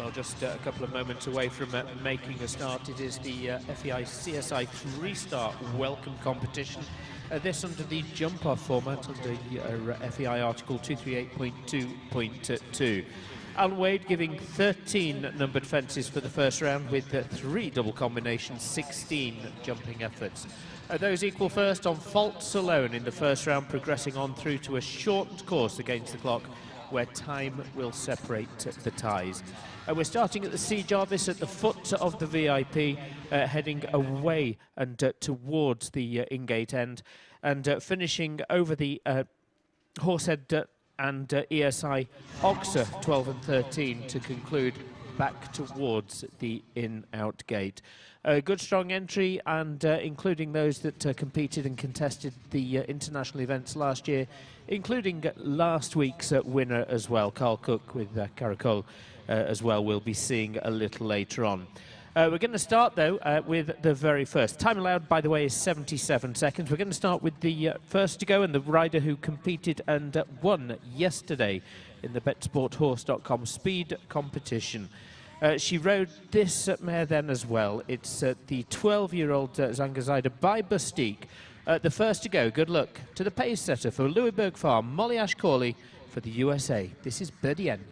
Well, just a couple of moments away from making a start. It is the FEI CSI 3-star welcome competition. This under the jump-off format under FEI Article 238.2.2. Alan Wade giving 13 numbered fences for the first round with 3 double combinations, 16 jumping efforts. Those equal first on faults alone in the first round, progressing on through to a shortened course against the clock where time will separate the ties. We're starting at the C. Jarvis at the foot of the VIP, heading away and towards the in-gate end, and finishing over the Horsehead and ESI Oxer 12 and 13 to conclude back towards the in-out gate. Good strong entry, and including those that competed and contested the international events last year, including last week's winner as well, Carl Cook with Caracol as well, we'll be seeing a little later on. We're going to start, though, with the very first. Time allowed, by the way, is 77 seconds. We're going to start with the first to go and the rider who competed and won yesterday in the betsporthorse.com speed competition. She rode this mare then as well. It's the 12-year-old Zangazaida by Bustique. The first to go. Good luck to the pace setter for Louisburg Farm, Molly Ashcawley for the USA. This is Birdie N.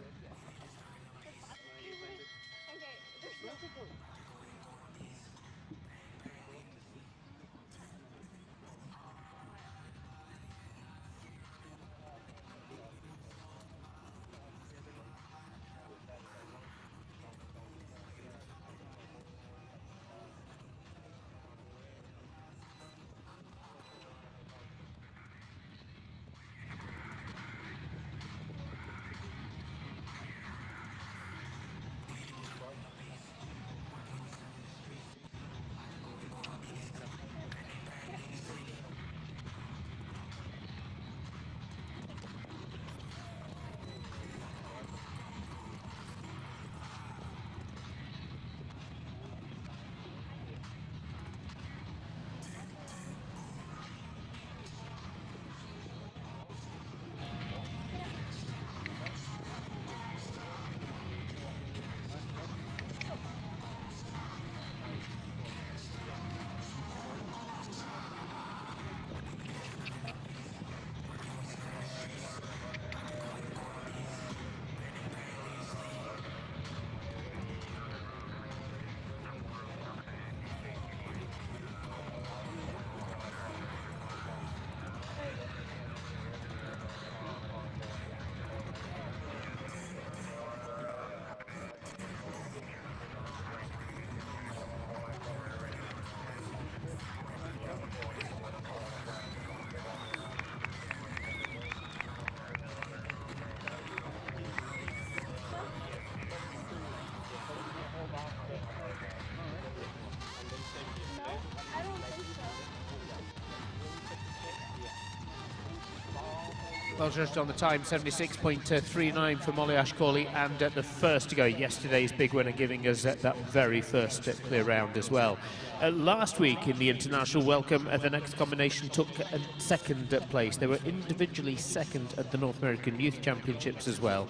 Well judged on the time, 76.39 for Molly Ashcawley, and the first to go, yesterday's big winner, giving us that very first clear round as well. Last week in the International Welcome, the next combination took second place. They were individually second at the North American Youth Championships as well.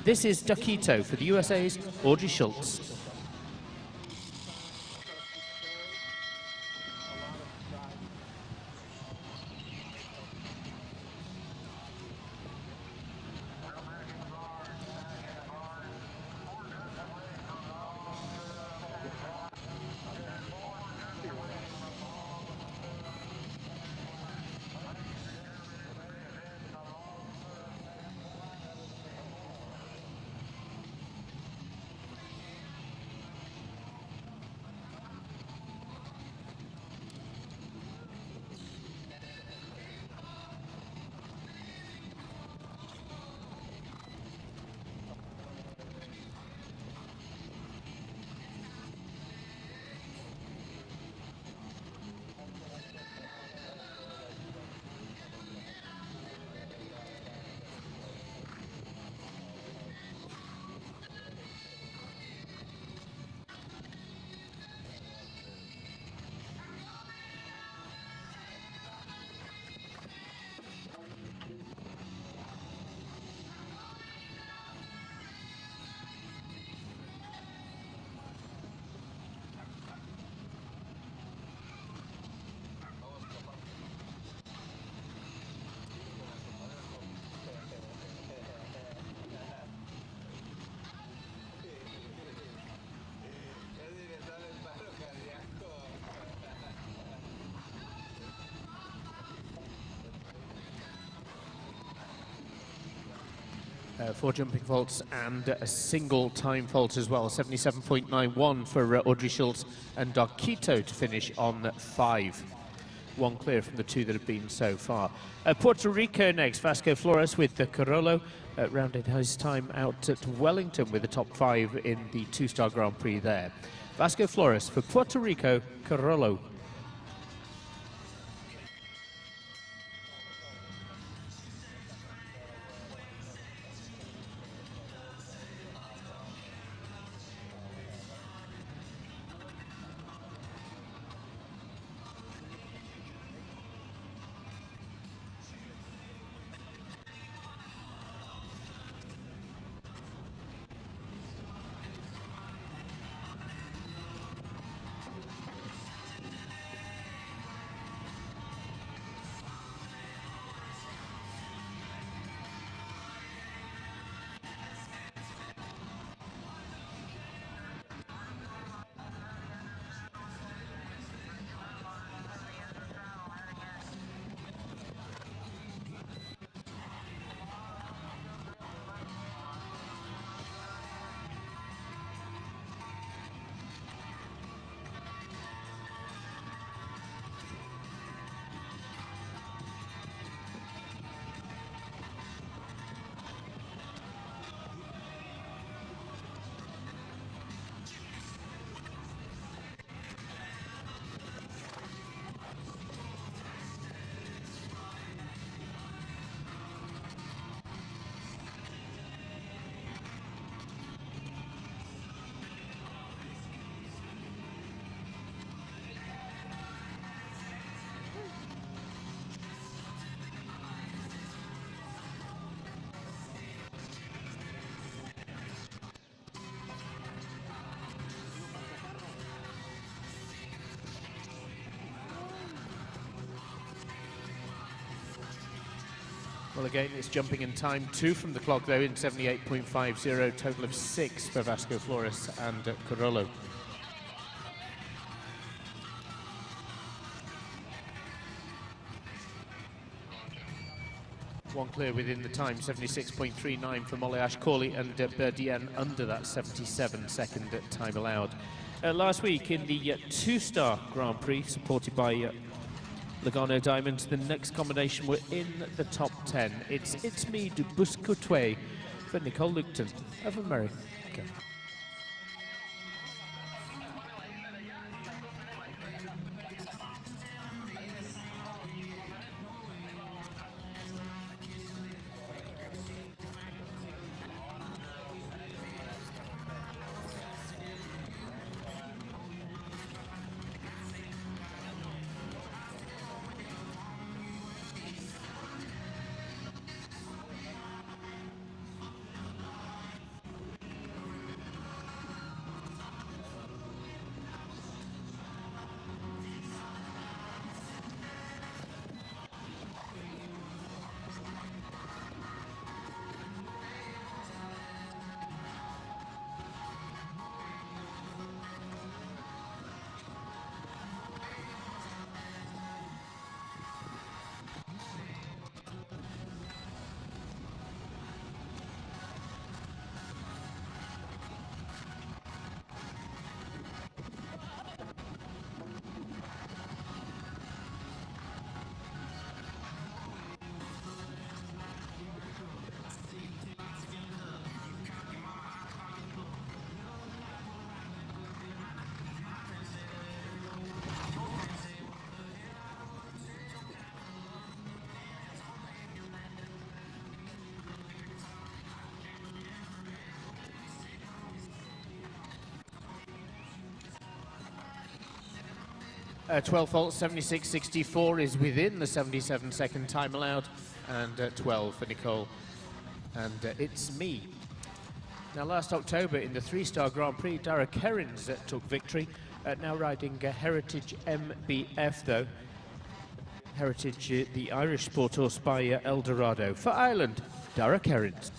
This is Duckito for the USA's Audrey Schultz. 4 jumping faults and a single time fault as well. 77.91 for Audrey Schultz and Darquito to finish on 5. 1 clear from the 2 that have been so far. Puerto Rico next. Vasco Flores with the Carollo rounded his time out at Wellington with the top 5 in the 2-star Grand Prix there. Vasco Flores for Puerto Rico, Carollo. Well, again, it's jumping in time 2 from the clock, though, in 78.50, total of 6 for Vasco Flores and Carollo. One clear within the time, 76.39 for Molly Ashcawley and Berdien under that 77-second time allowed. Last week in the 2-star Grand Prix, supported by Lugano Diamonds, the next combination were in the top 10. It's Me de Buscoutoué for Nicole Lugton of America. Uh, 12 faults, 76.64 is within the 77-second time allowed, and 12 for Nicole. And it's me. Now, last October in the 3-star Grand Prix, Dara Kerins took victory, now riding Heritage MBF, though. Heritage, the Irish sport horse by Eldorado. For Ireland, Dara Kerins.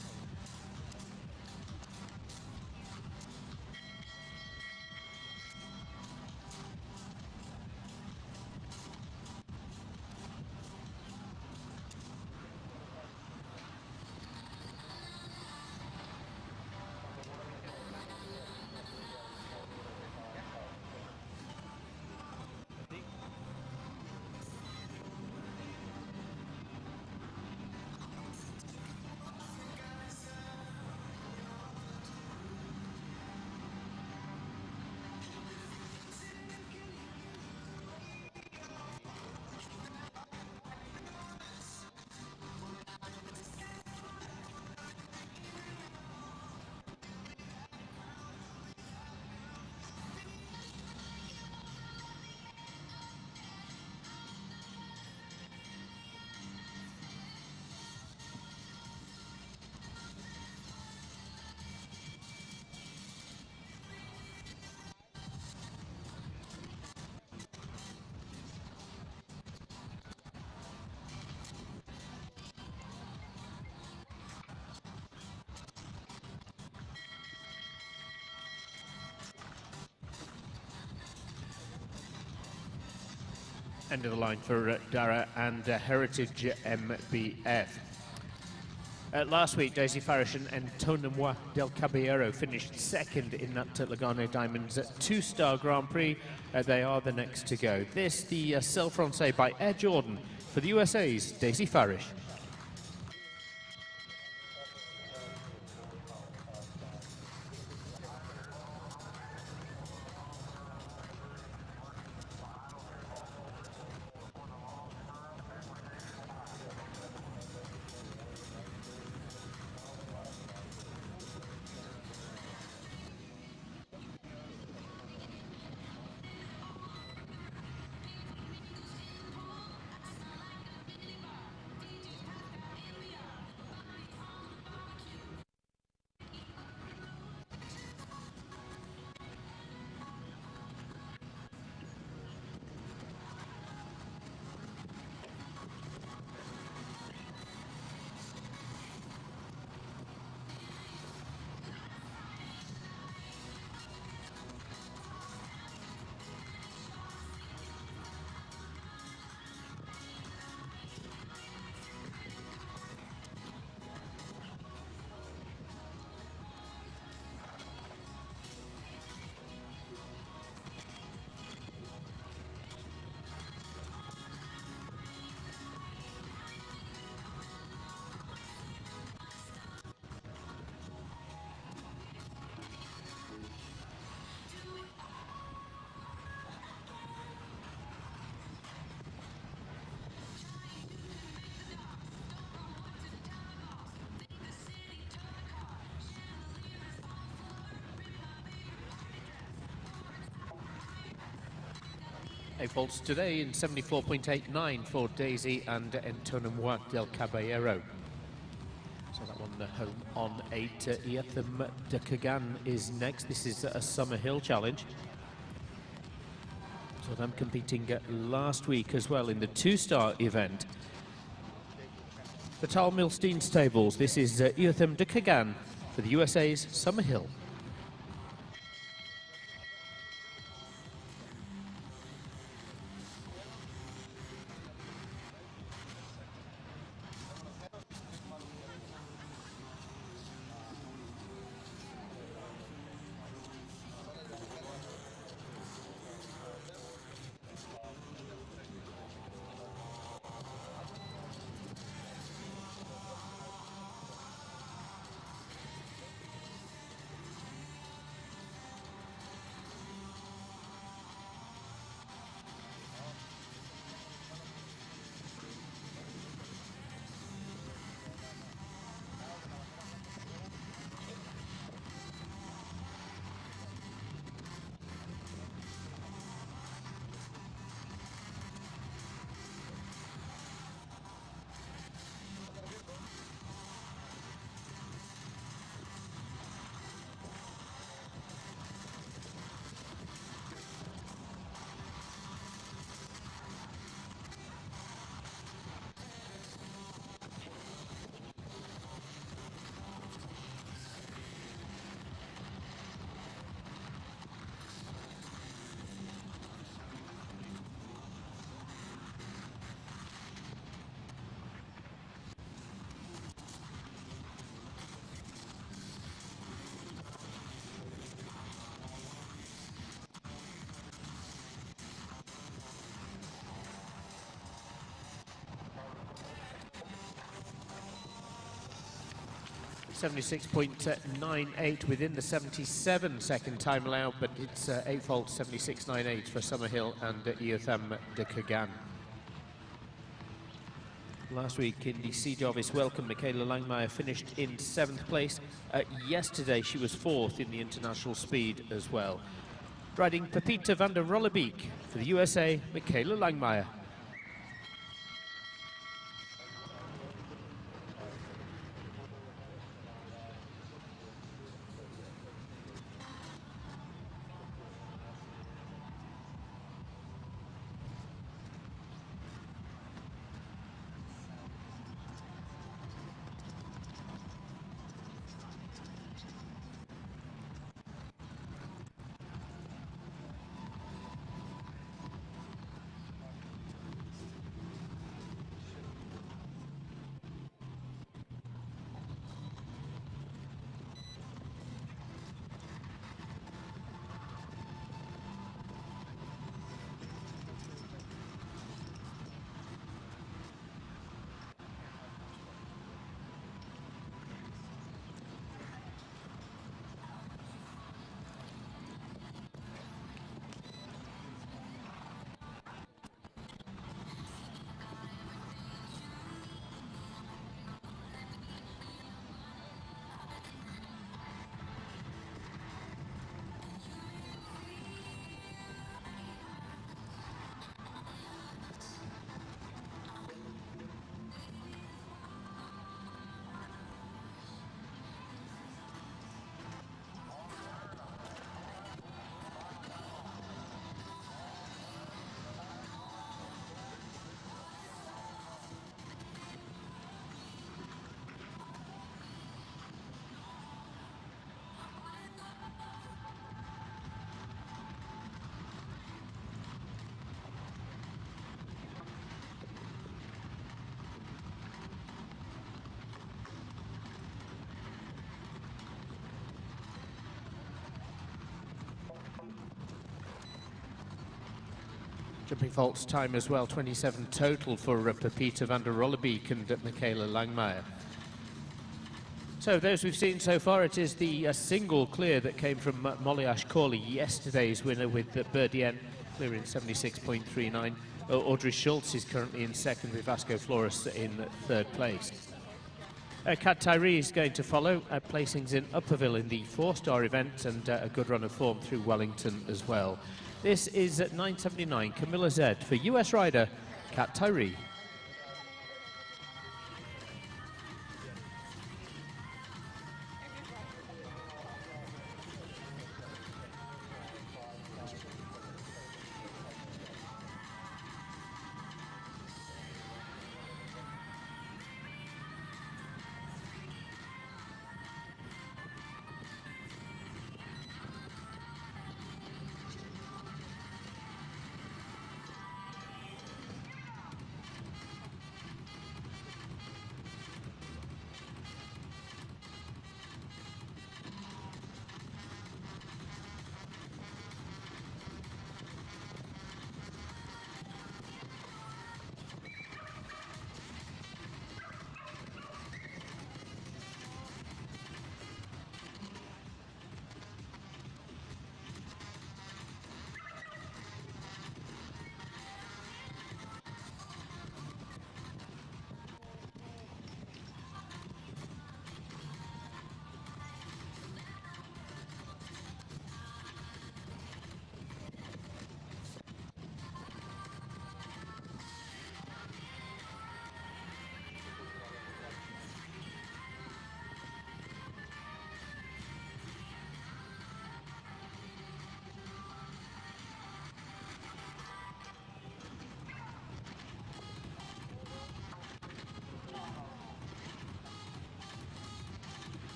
End of the line for Dara and Heritage MBF. Last week, Daisy Farish and Antonio del Caballero finished second in that Lugano Diamonds two-star Grand Prix. They are the next to go. This, the Selle Francais by Air Jordan for the USA's Daisy Farish. A faults today in 74.89 for Daisy and Antonio del Caballero. So that one home on 8. Eotham de Cagan is next. This is a Summer Hill challenge. So them competing last week as well in the two-star event. The Tal Milstein Stables. This is Eotham de Cagan for the USA's Summer Hill. .96.98 within the 77-second time allowed, but it's 8 faults 76.98 for Summerhill and Eotham de Cagan. Last week in the FEI Welcome, Michaela Langmeier finished in 7th place. Yesterday she was 4th in the international speed as well. Riding Pepita van der Rollebeek for the USA, Michaela Langmeier. Jumping faults time as well, 27 total for Pepita van der Rollebeek and Michaela Langmeier. So those we've seen so far, it is the single clear that came from Molly Ashcawley, yesterday's winner with Berdien clearing 76.39. Audrey Schultz is currently in second with Vasco Flores in third place. Kat Tyree is going to follow, placings in Upperville in the 4-star event and a good run of form through Wellington as well. This is at 9.79, Camilla Z for US rider Kat Tyree.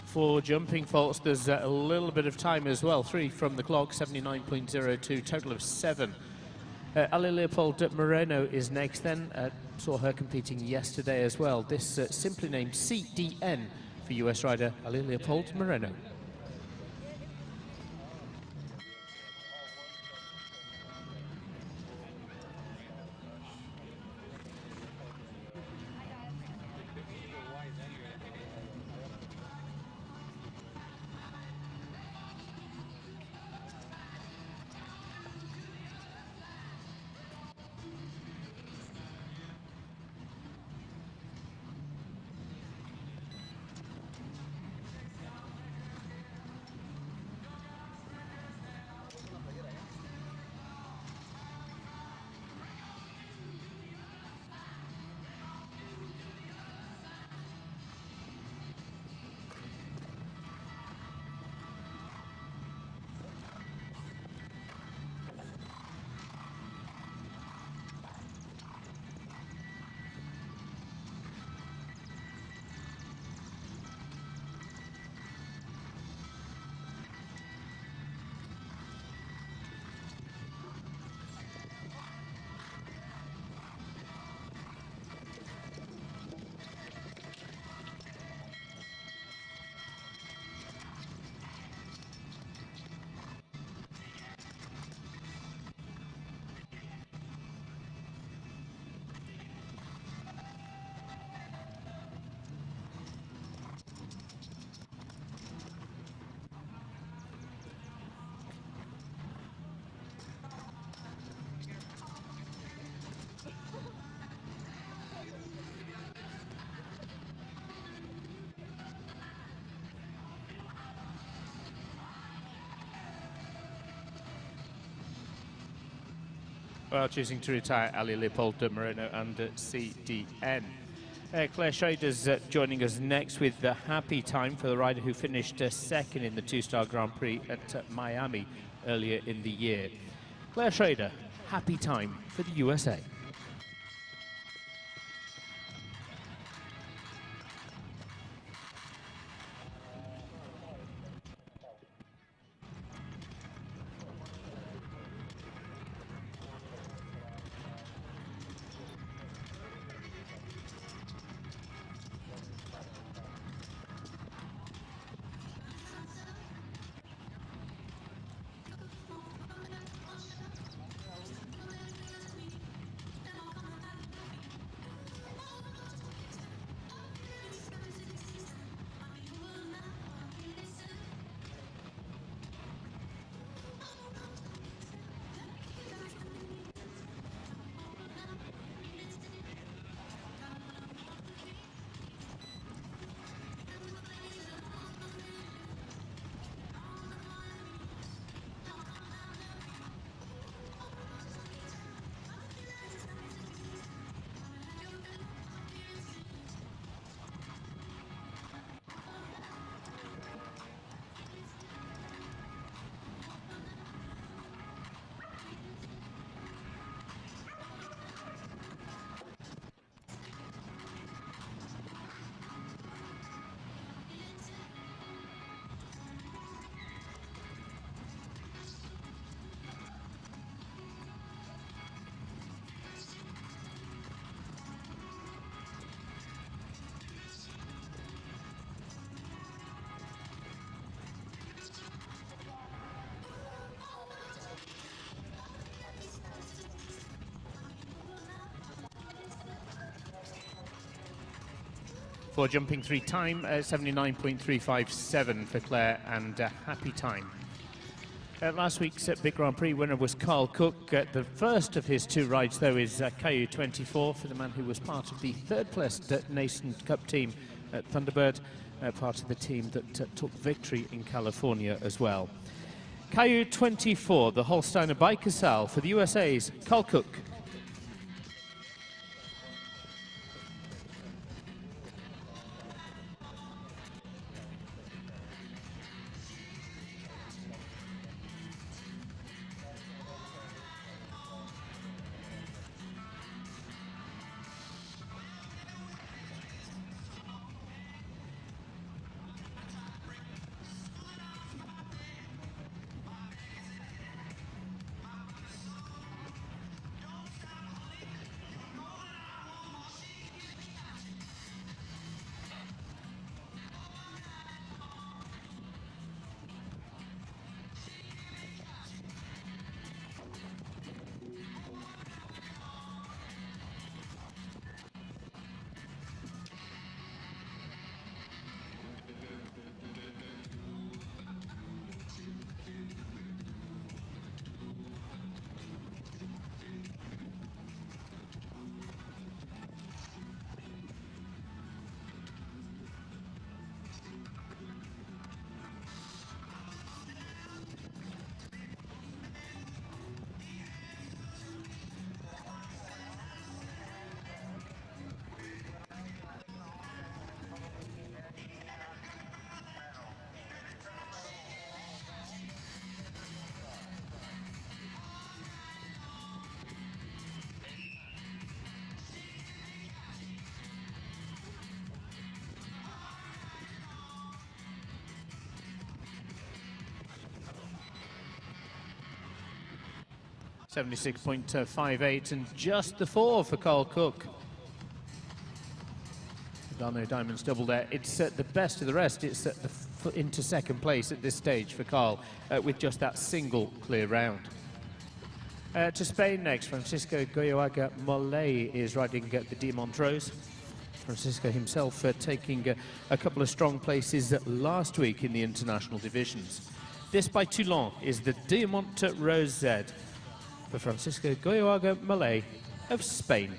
For jumping faults, there's a little bit of time as well. 3 from the clock, 79.02, total of 7. Ali Leopold Moreno is next then. Saw her competing yesterday as well. This simply named CDN for US rider Ali Leopold Moreno. Well, choosing to retire Ali Leopold Moreno and CDN. Claire Schrader's joining us next with the happy time for the rider who finished second in the 2-star Grand Prix at Miami earlier in the year. Claire Schrader, happy time for the USA. For jumping 3 time, 79.357 for Claire, and happy time. Last week's Big Grand Prix winner was Carl Cook. The first of his 2 rides, though, is Caillou 24 for the man who was part of the 3rd place Nation Cup team at Thunderbird, part of the team that took victory in California as well. Caillou 24, the Holsteiner by Casal for the USA's Carl Cook. .56.58 and just the 4 for Carl Cook. Garno Diamonds double there. It's the best of the rest. It's into 2nd place at this stage for Carl with just that single clear round. To Spain next, Francisco Goyoaga Mollet is riding the Diamant Rose. Francisco himself taking a couple of strong places last week in the international divisions. This by Toulon is the Diamant Rose Z for Francisco Goyoaga Mollet of Spain.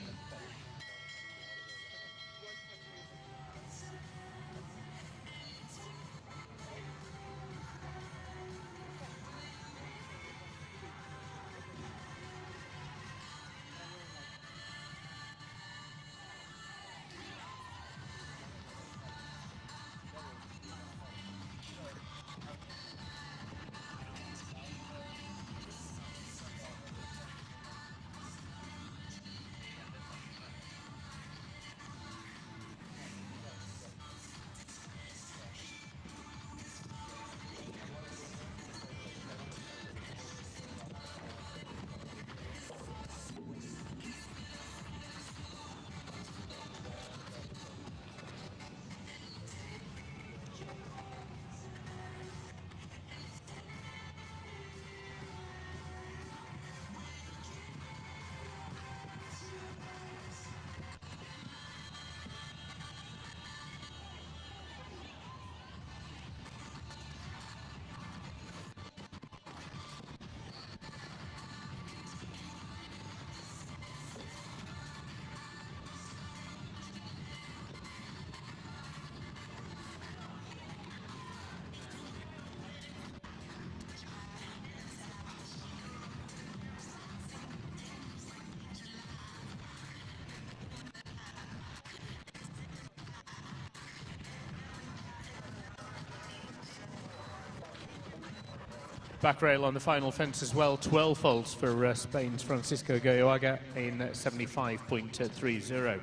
Back rail on the final fence as well, 12 faults for Spain's Francisco Goyoaga in 75.30.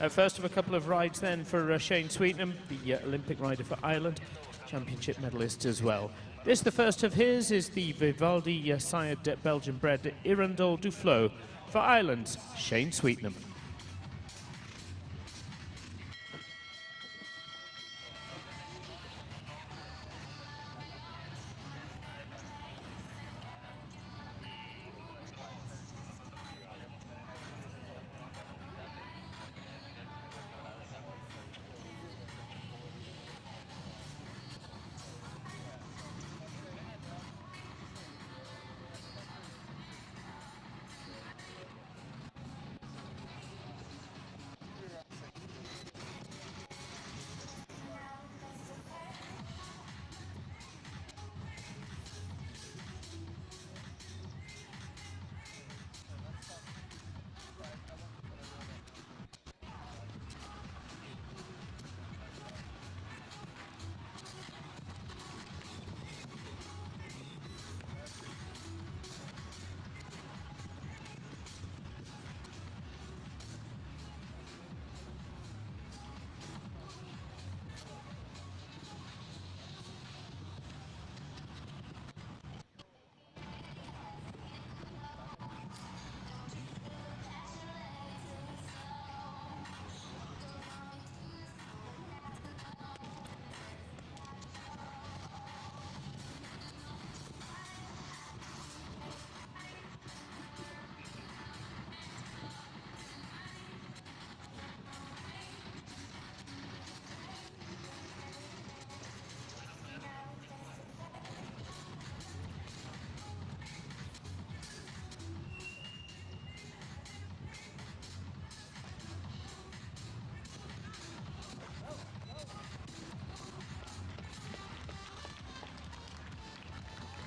First of a couple of rides then for Shane Sweetnam, the Olympic rider for Ireland, championship medalist as well. This, the first of his, is the Vivaldi sired Belgian-bred Irandol Duflo for Ireland's Shane Sweetnam.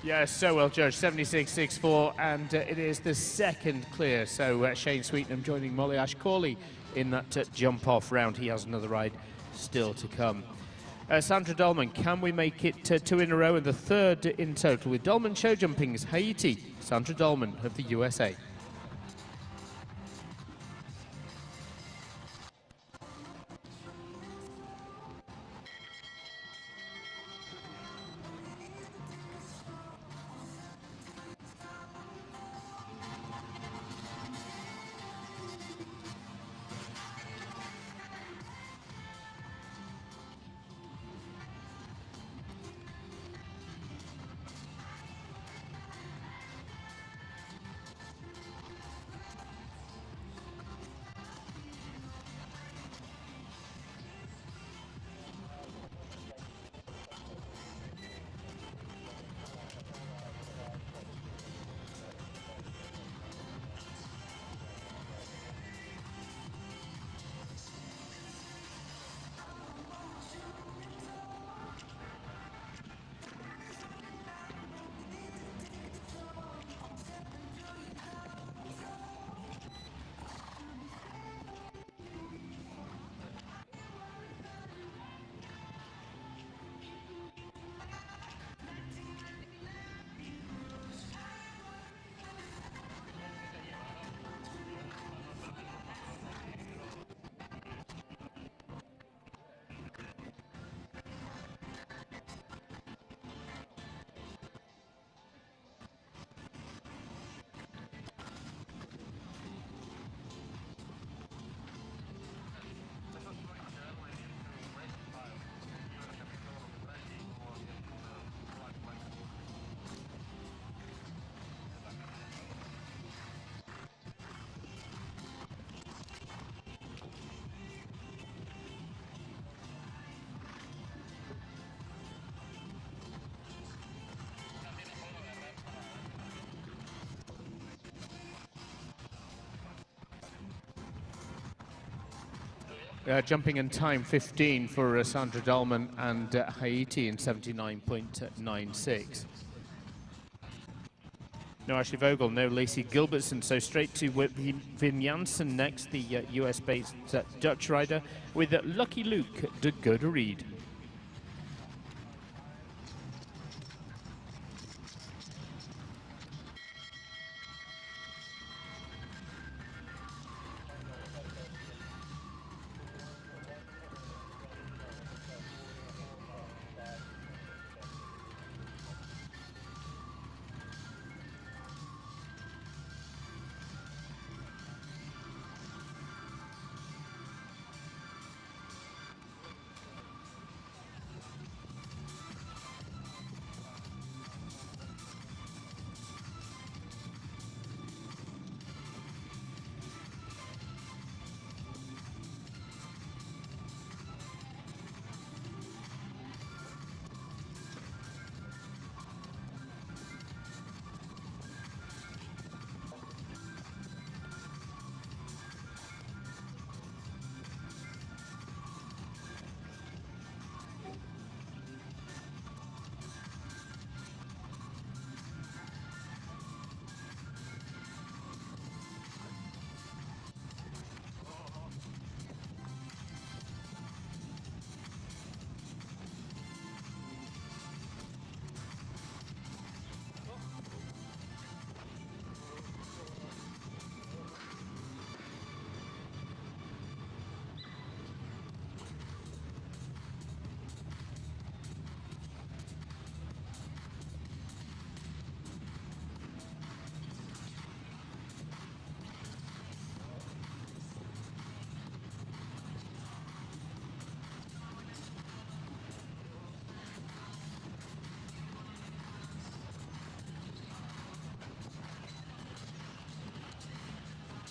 Yeah, so well judged, 76.64, and it is the second clear. So Shane Sweetnam joining Molly Ashcawley in that jump-off round. He has another ride still to come. Sandra Dolman, can we make it 2 in a row and the third in total with Dolman show jumping's Haiti? Sandra Dolman of the USA. Jumping in time 15 for Sandra Dolman and Haiti in 79.96. No Ashley Vogel, no Lacey Gilbertson, so straight to Vin Janssen next, the US-based Dutch rider, with Lucky Luke de Goderried.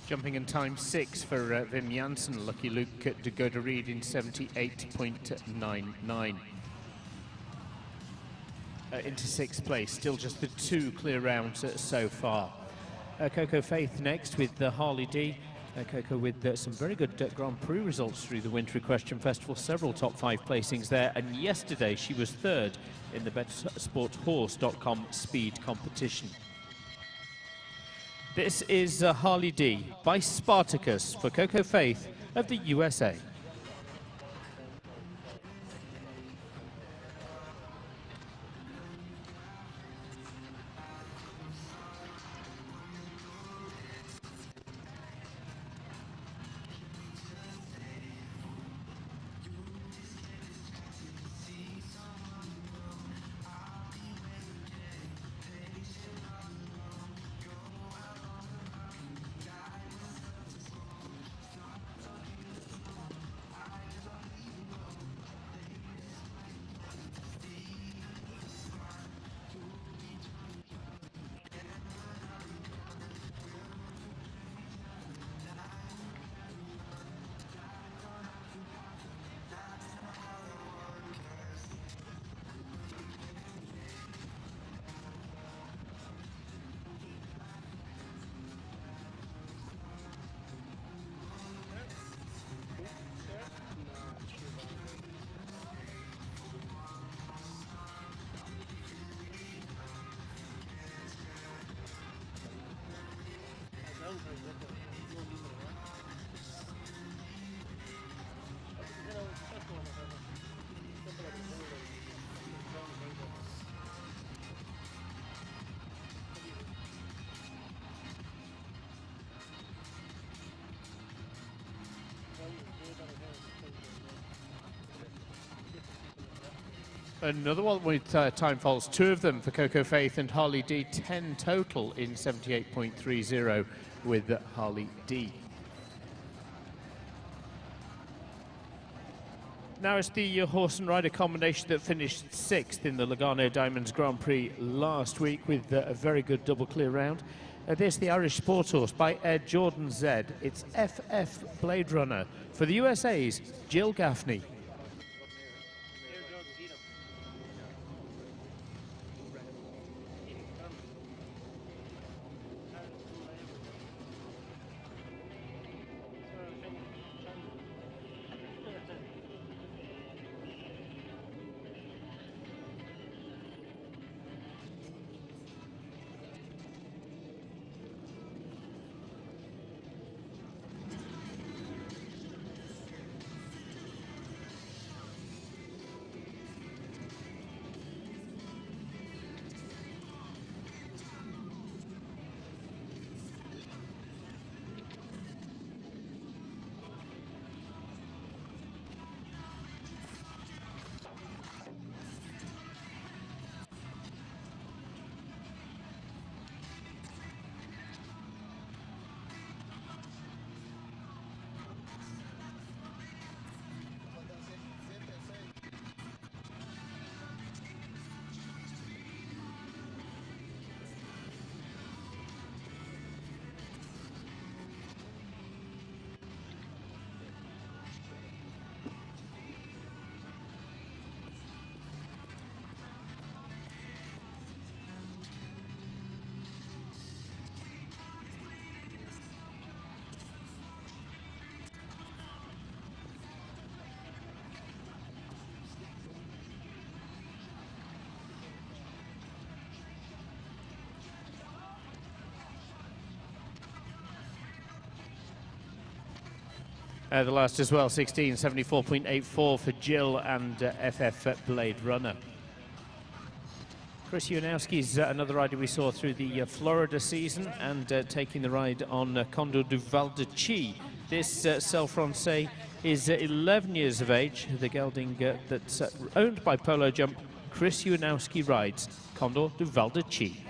Jumping in time 6 for Vin Janssen, Lucky Luke de Goderried in 78.99. Into 6th place, still just the 2 clear rounds so far. Coco Faith next with Harley D. Coco, with some very good Grand Prix results through the Winter Equestrian Festival, several top 5 placings there, and yesterday she was 3rd in the betsporthorse.com speed competition. This is Harley D by Spartacus for Coco Faith of the USA. Another one with time faults, 2 of them for Coco Faith and Harley D, 10 total in 78.30 with Harley D. Now it's the horse and rider combination that finished 6th in the Lugano Diamonds Grand Prix last week with a very good double clear round. This the Irish Sport Horse by Ed Jordan Z. It's FF Blade Runner for the USA's Jill Gaffney. The last as well, 16, 74.84 for Jill and FF Blade Runner. Chris Ujanowski's another rider we saw through the Florida season and taking the ride on Condor du Val de Chi. This Celle Francais is 11 years of age. The gelding that's owned by Polo Jump. Chris Ujanowski rides Condor du Val de Chi.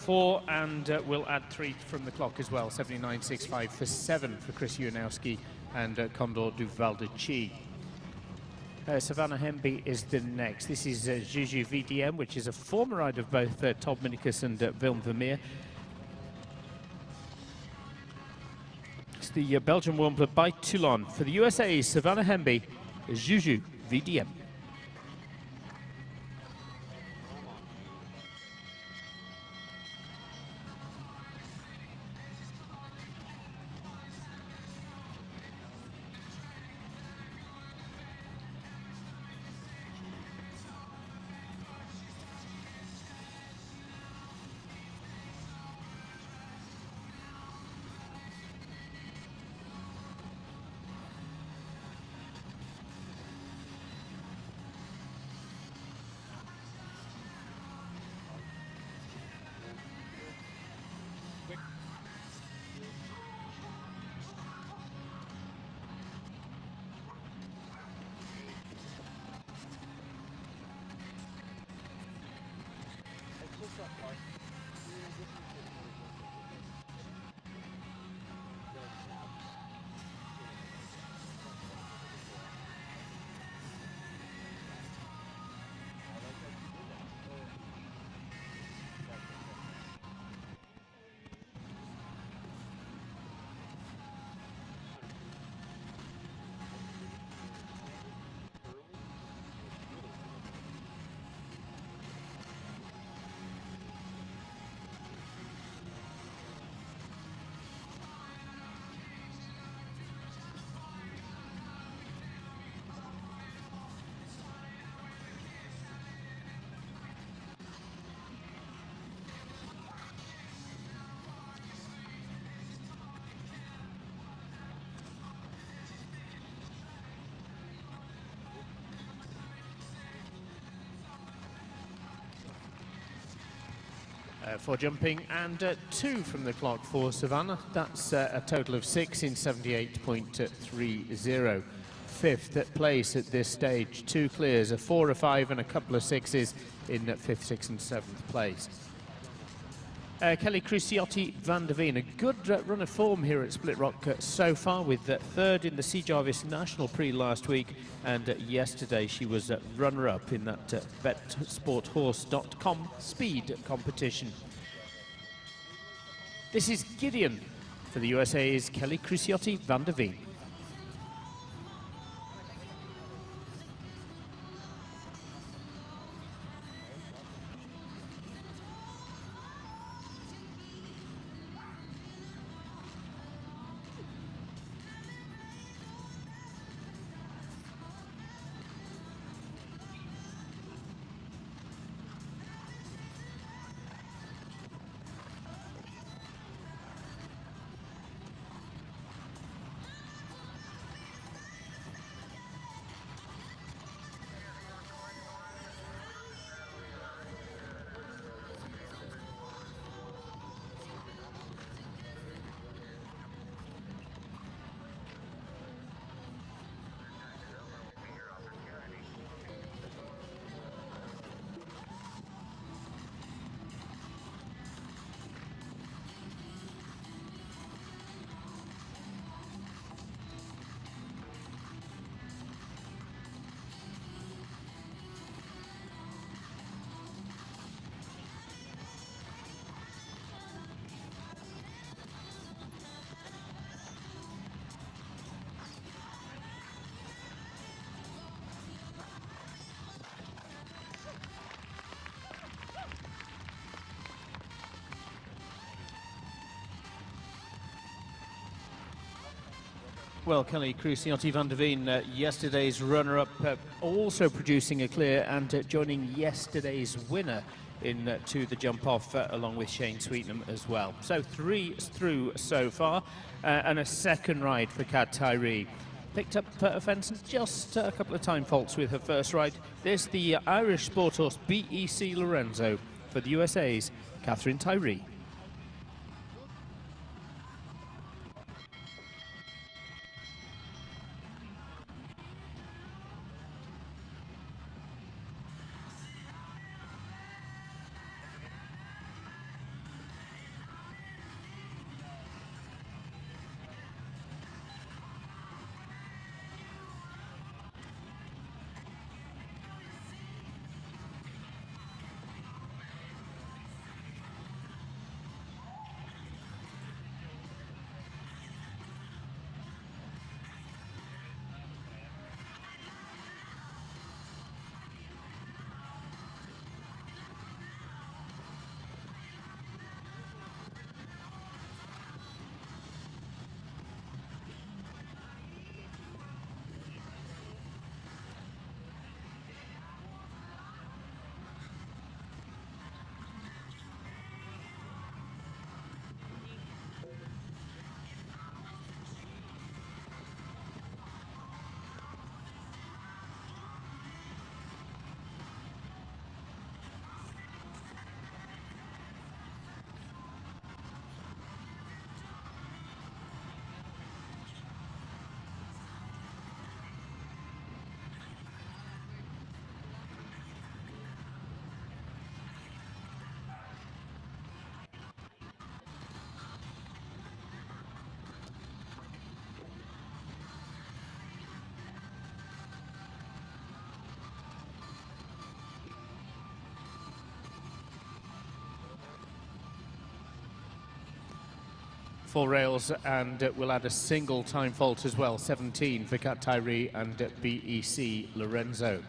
4, and we'll add 3 from the clock as well. 79.65 for 7 for Chris Ujanowski and Condor du Val de Chi. Savannah Hemby is the next. This is Juju VDM, which is a former rider of both Todd Minikus and Willem Vermeer. It's the Belgian Warbler by Toulon. For the USA, Savannah Hemby, Juju VDM. For jumping, and 2 from the clock for Savannah. That's a total of 6 in 78.30. 5th place at this stage. 2 clears, a 4, a 5, and a couple of 6s in 5th, 6th, and 7th place. Kelly Cruciotti van der Veen, a good run of form here at Split Rock so far, with 3rd in the C. Jarvis National Prix last week, and yesterday she was runner-up in that betsporthorse.com speed competition. This is Gideon. For the USA is Kelly Cruciotti van der Veen. Well, Kelly Cruciotti van der Veen, yesterday's runner-up, also producing a clear and joining yesterday's winner in to the jump-off, along with Shane Sweetnam as well. So 3 through so far, and a second ride for Kat Tyree. Picked up a fence and just a couple of time faults with her first ride. There's the Irish sport horse BEC Lorenzo for the USA's Catherine Tyree. 4 rails, and we'll add a single time fault as well, 17 for Kat Tyree and BEC Lorenzo.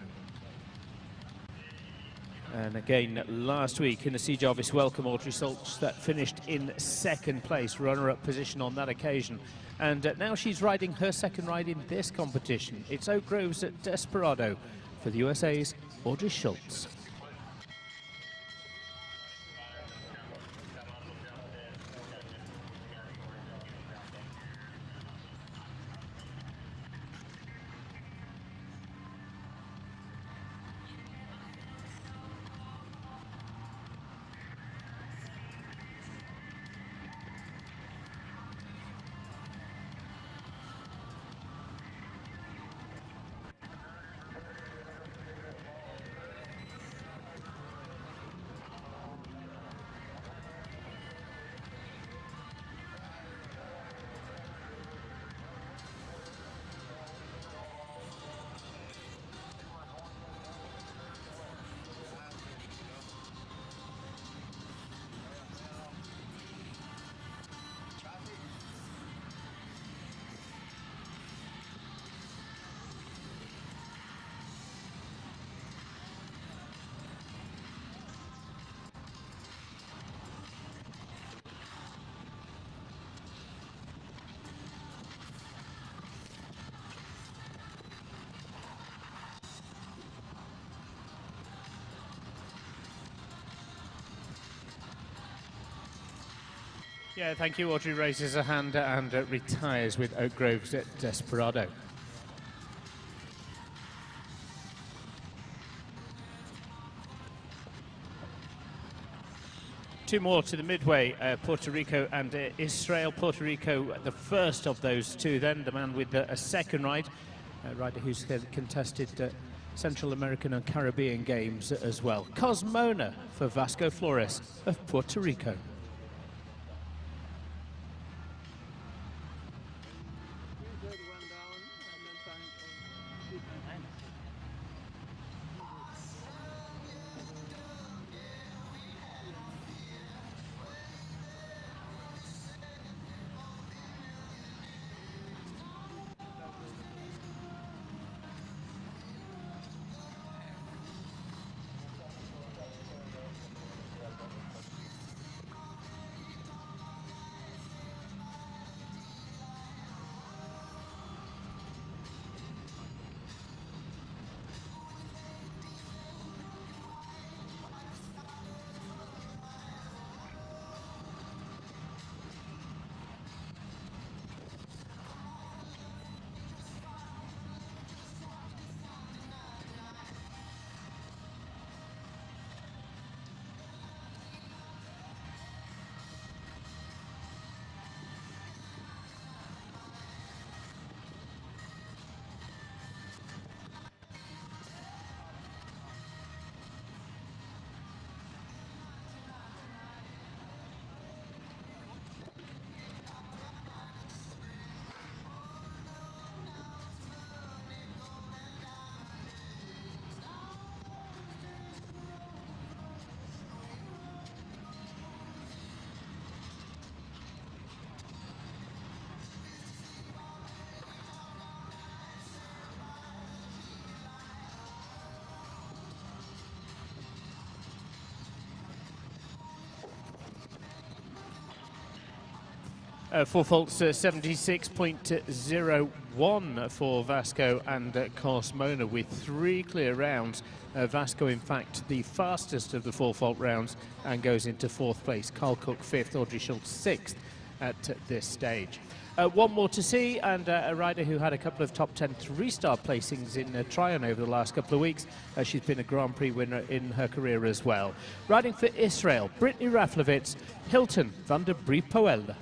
And again, last week in the C. Jarvis Welcome, Audrey Schultz that finished in 2nd place, runner-up position on that occasion. And now she's riding her 2nd ride in this competition. It's Oak Grove's Desperado for the USA's Audrey Schultz. Yeah, thank you. Audrey raises her hand and retires with Oak Grove's Desperado. Two more to the midway, Puerto Rico and Israel. Puerto Rico, the first of those two then, the man with a 2nd ride, a rider who's contested Central American and Caribbean games as well. Cosmona for Vasco Flores of Puerto Rico. Four faults, 76.01 for Vasco and Cosmona with 3 clear rounds. Vasco, in fact, the fastest of the 4 fault rounds and goes into 4th place. Carl Cook 5th, Audrey Schultz 6th at this stage. One more to see, and a rider who had a couple of top 10 3-star placings in Tryon over the last couple of weeks. She's been a Grand Prix winner in her career as well. Riding for Israel, Brittany Raflovitz, Hilton van der Brie-Poel.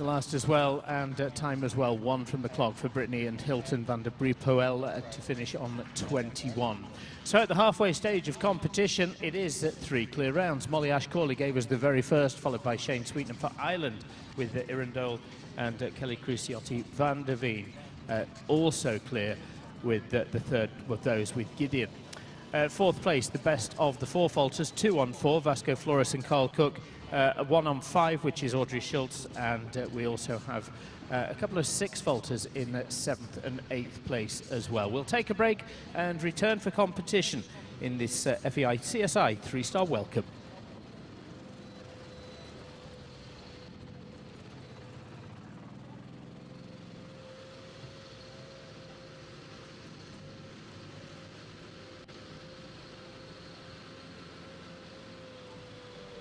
the last as well, and time as well, 1 from the clock for Brittany and Hilton van der Briepoel to finish on 21. So at the halfway stage of competition, it is 3 clear rounds. Molly Ash-Corley gave us the very first, followed by Shane Sweetnam for Ireland with Irindole and Kelly Cruciotti van der Veen. Also clear with the third of those with Gideon. Fourth place, the best of the 4 falters, 2 on 4, Vasco Flores and Carl Cook. 1 on 5, which is Audrey Schultz, and we also have a couple of 6 falters in 7th and 8th place as well. We'll take a break and return for competition in this FEI CSI 3-star welcome.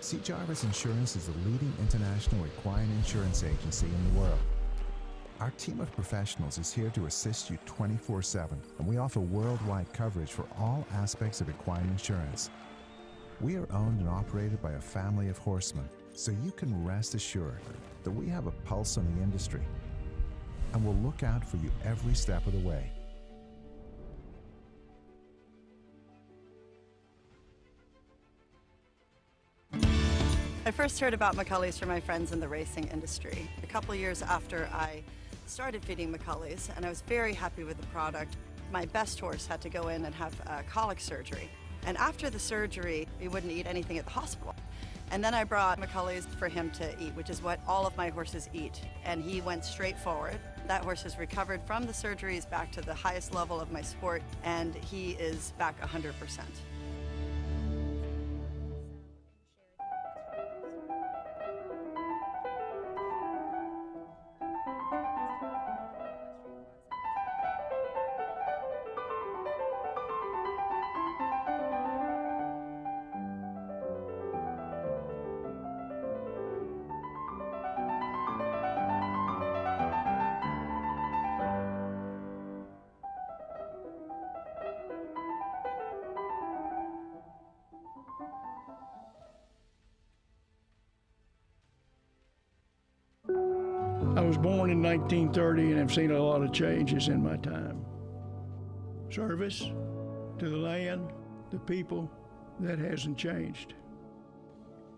C. Jarvis Insurance is the leading international equine insurance agency in the world. Our team of professionals is here to assist you 24/7, and we offer worldwide coverage for all aspects of equine insurance. We are owned and operated by a family of horsemen, so you can rest assured that we have a pulse on the industry, and we'll look out for you every step of the way. I first heard about McCulley's from my friends in the racing industry a couple years after I started feeding McCulley's, and I was very happy with the product. My best horse had to go in and have colic surgery, and after the surgery he wouldn't eat anything at the hospital. And then I brought McCulley's for him to eat, which is what all of my horses eat, and he went straight forward. That horse has recovered from the surgeries back to the highest level of my sport, and he is back 100%. I was born in 1930 and have seen a lot of changes in my time. Service to the land, the people, that hasn't changed.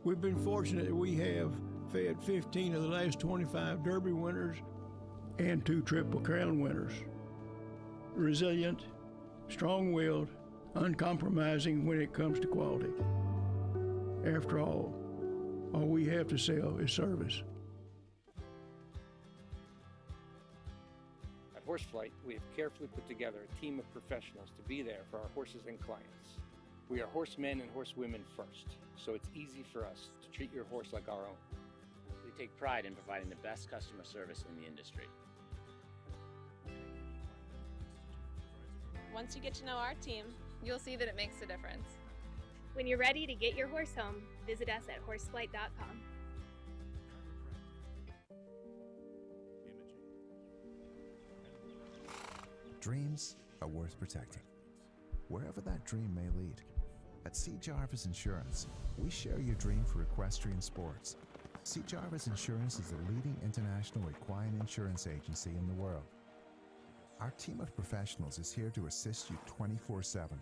We've been fortunate that we have fed 15 of the last 25 Derby winners and 2 Triple Crown winners. Resilient, strong-willed, uncompromising when it comes to quality. After all we have to sell is service. At Horseflight, we have carefully put together a team of professionals to be there for our horses and clients. We are horsemen and horsewomen first, so it's easy for us to treat your horse like our own. We take pride in providing the best customer service in the industry. Once you get to know our team, you'll see that it makes a difference. When you're ready to get your horse home, visit us at horseflight.com. Dreams are worth protecting, wherever that dream may lead. At C. Jarvis Insurance, we share your dream for equestrian sports. C. Jarvis Insurance is the leading international equine insurance agency in the world. Our team of professionals is here to assist you 24/7,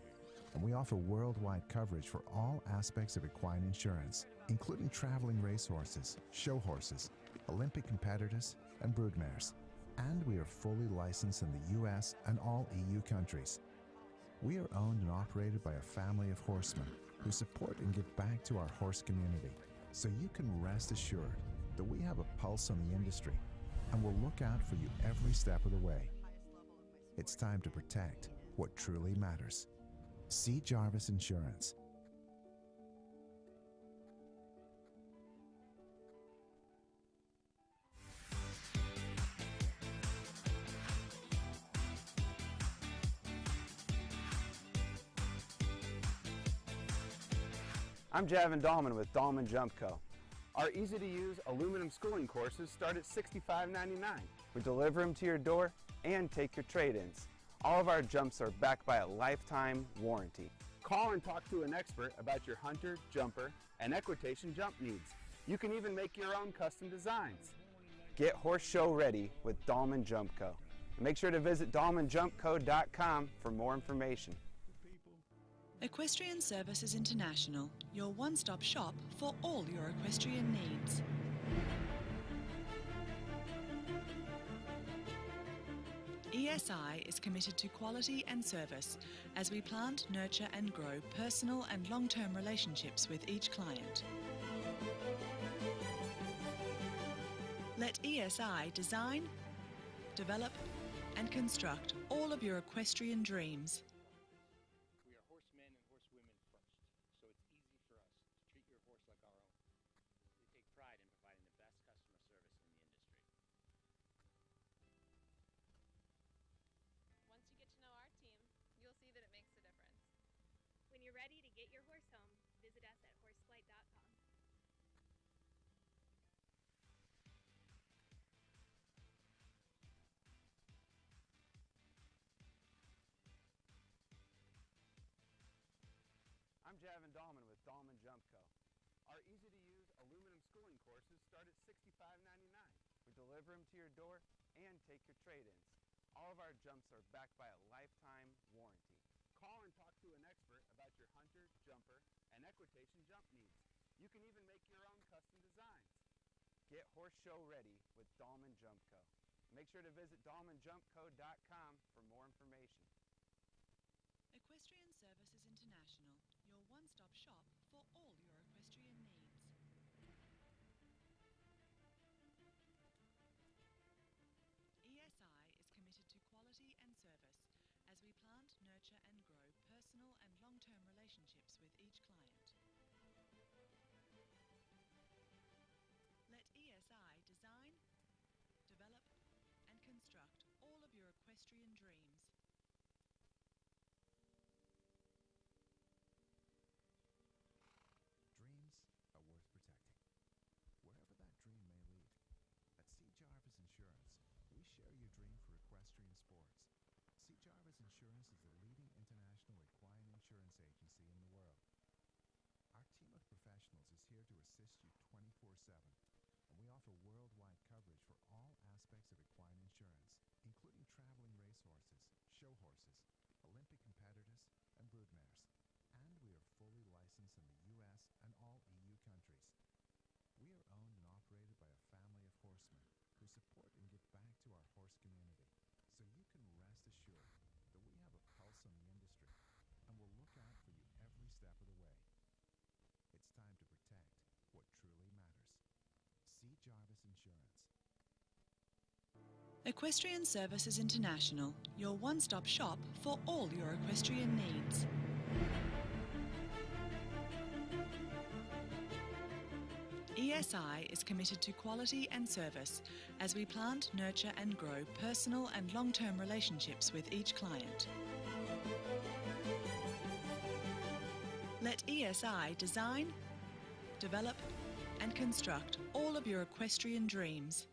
and we offer worldwide coverage for all aspects of equine insurance, including traveling racehorses, show horses, Olympic competitors, and broodmares. And we are fully licensed in the US and all EU countries. We are owned and operated by a family of horsemen who support and give back to our horse community, so you can rest assured that we have a pulse on the industry and will look out for you every step of the way. It's time to protect what truly matters. C. Jarvis Insurance. I'm Javin Dahlman with Dahlman Jump Co. Our easy-to-use aluminum schooling courses start at $65.99. We deliver them to your door and take your trade-ins. All of our jumps are backed by a lifetime warranty. Call and talk to an expert about your hunter, jumper, and equitation jump needs. You can even make your own custom designs. Get horse show ready with Dahlman Jump Co. And make sure to visit DahlmanJumpCo.com for more information. Equestrian Services International, your one-stop shop for all your equestrian needs. ESI is committed to quality and service as we plant, nurture and grow personal and long-term relationships with each client. Let ESI design, develop and construct all of your equestrian dreams. We are horsemen and horsewomen first, so it's easy for us to treat your horse like our own. We take pride in providing the best customer service in the industry. Once you get to know our team, you'll see that it makes a difference. When you're ready to get your horse home, visit us at horseflight.com. I'm Javin Dahlman with Dahlman Jump Co. Our easy-to-use aluminum schooling courses start at $65.99. We deliver them to your door and take your trade-ins. All of our jumps are backed by a lifetime warranty. Call and talk to an expert about your hunter, jumper, and equitation jump needs. You can even make your own custom designs. Get horse show ready with Dahlman Jump Co. Make sure to visit DahlmanJumpCo.com for more information. Equestrian Services International, your one-stop shop for all your equestrian needs. ESI is committed to quality and service as we plant, nurture and grow personal and long-term relationships with each client. Let ESI design, develop and construct all of your equestrian dreams. Dreams are worth protecting, wherever that dream may lead. At C. Jarvis Insurance, we share your dream for equestrian sports. C. Jarvis Insurance is the leading international equine insurance agency in the world. Our team of professionals is here to assist you 24/7, and we offer worldwide coverage for all aspects of equine insurance, including traveling racehorses, show horses, Olympic competitors, and broodmares. And we are fully licensed in the U.S. and all EU countries. We are owned and operated by a family of horsemen who support and give back to our horse community. So you can rest assured that we have a pulse on the industry and will look out for you every step of the way. It's time to protect what truly matters. C. Jarvis Insurance. Equestrian Services International, your one-stop shop for all your equestrian needs. ESI is committed to quality and service as we plant, nurture and grow personal and long-term relationships with each client. Let ESI design, develop and construct all of your equestrian dreams.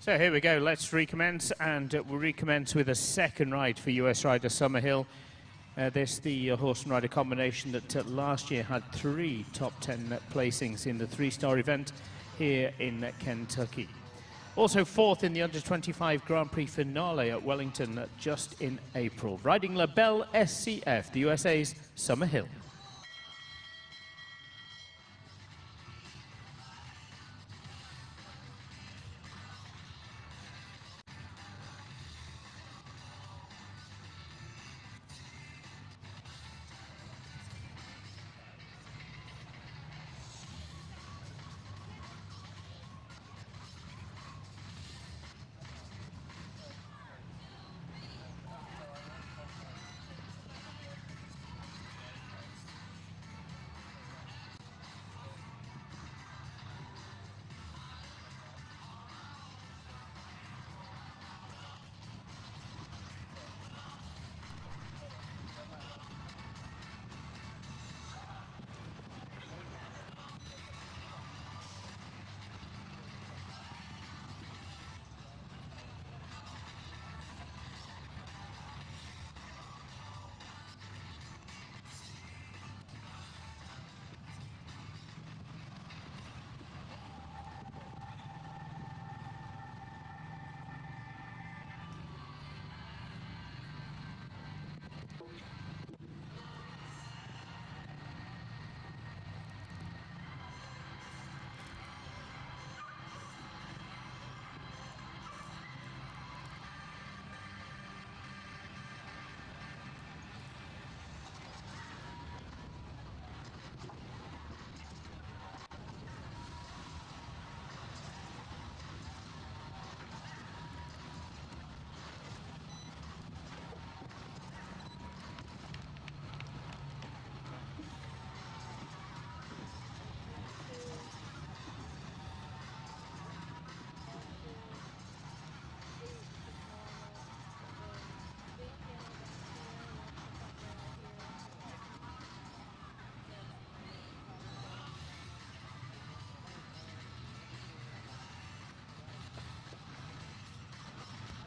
So here we go, let's recommence, and we'll recommence with a second ride for US Rider Summerhill. This the horse and rider combination that last year had 3 top 10 placings in the 3-star event here in Kentucky. Also 4th in the under-25 Grand Prix finale at Wellington just in April. Riding La Belle SCF, the USA's Summerhill.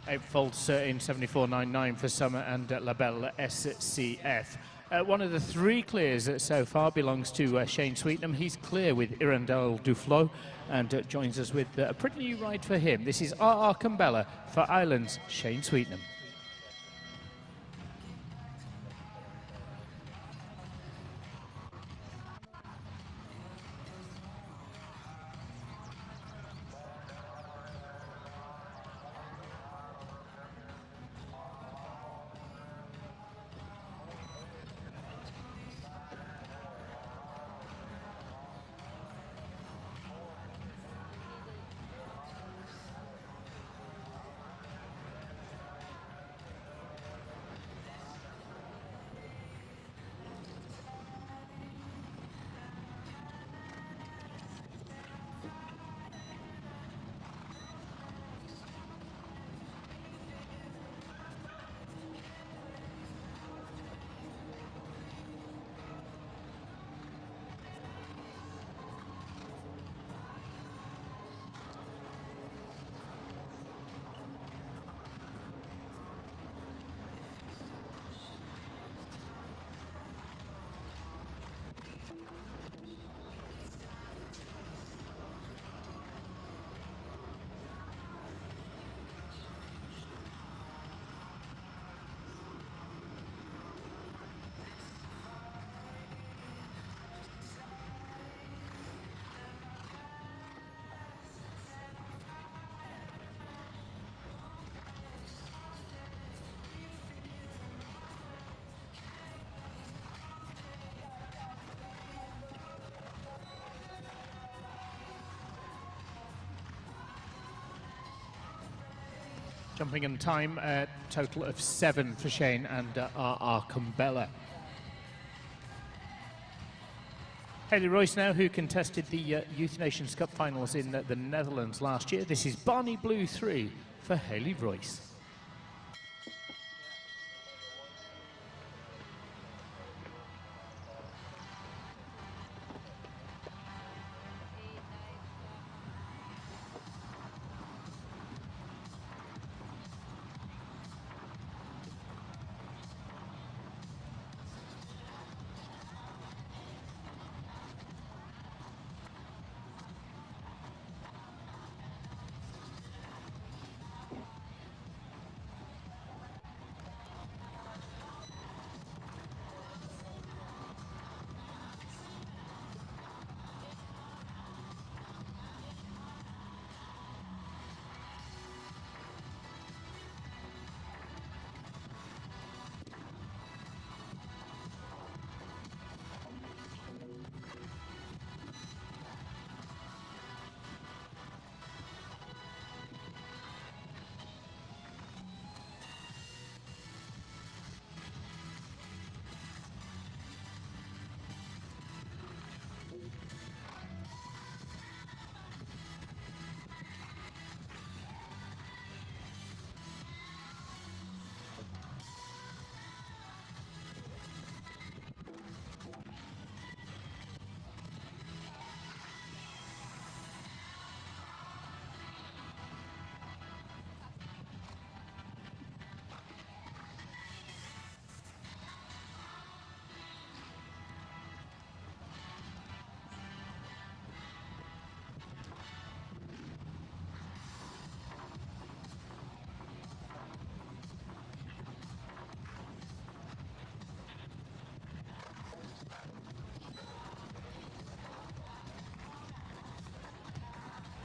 Eightfolds in 74.99 for Summer and La Belle SCF. One of the 3 clears so far belongs to Shane Sweetnam. He's clear with Irandel Duflo and joins us with a pretty new ride for him. This is R.R. Cumbella for Island's Shane Sweetnam. Jumping in time, a total of 7 for Shane and R.R. Cumbella. Haley Royce now, who contested the Youth Nations Cup finals in the Netherlands last year. This is Barney Blue 3 for Haley Royce.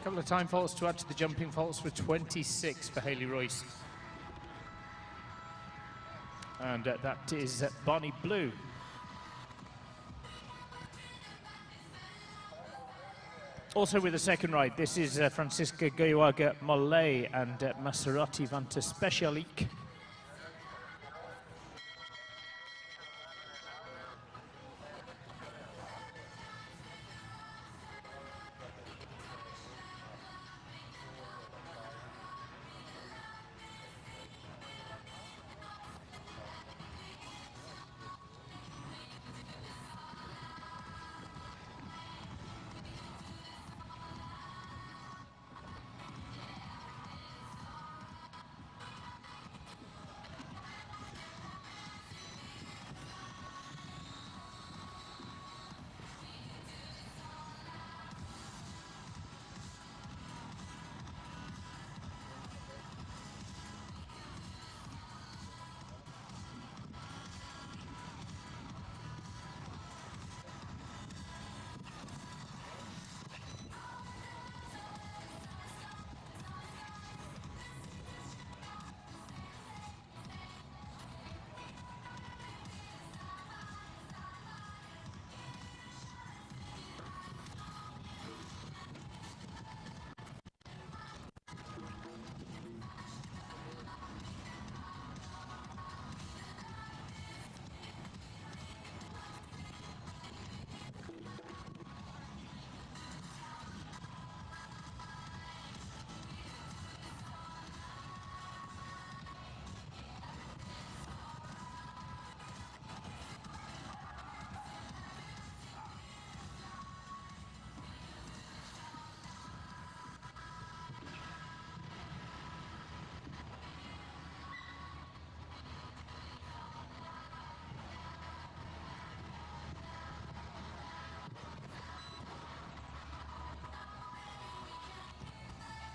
couple of time faults to add to the jumping faults for 26 for Hayley Royce. And that is Bonnie Blue. Also with the second ride, this is Francisca Goyaga Mollet and Maserati Vanta Specialik.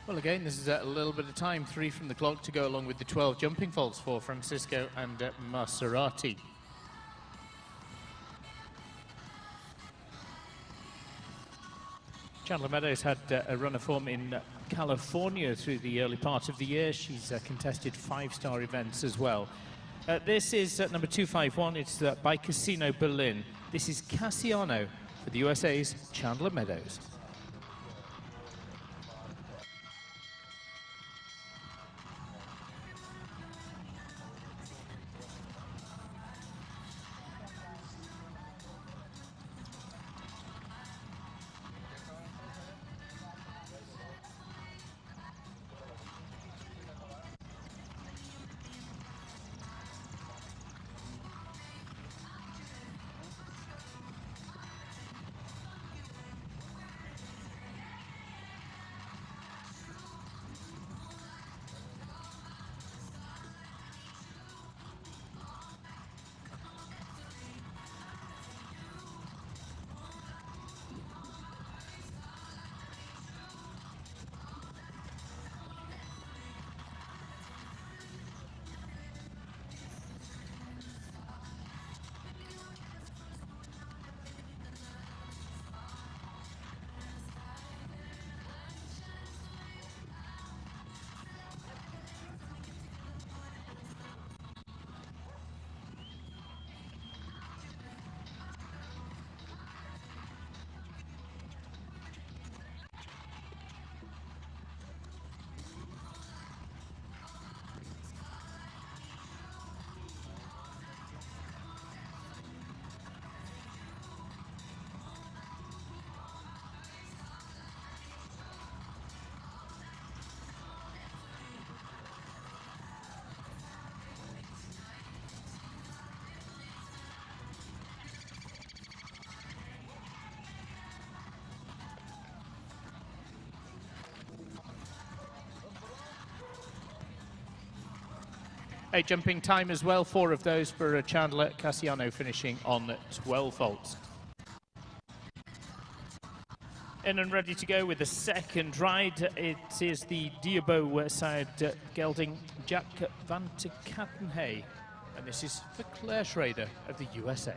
Well, again, this is a little bit of time, 3 from the clock to go along with the 12 jumping faults for Francisco and Maserati. Chandler Meadows had a run of form in California through the early part of the year. She's contested 5-star events as well. This is number 251. It's by Casino Berlin. This is Cassiano for the USA's Chandler Meadows. A jumping time as well, 4 of those for Chandler Cassiano, finishing on 12 faults. In and ready to go with the second ride, it is the Diabo side gelding Jack van te Kattenhay, and this is for Claire Schrader of the USA.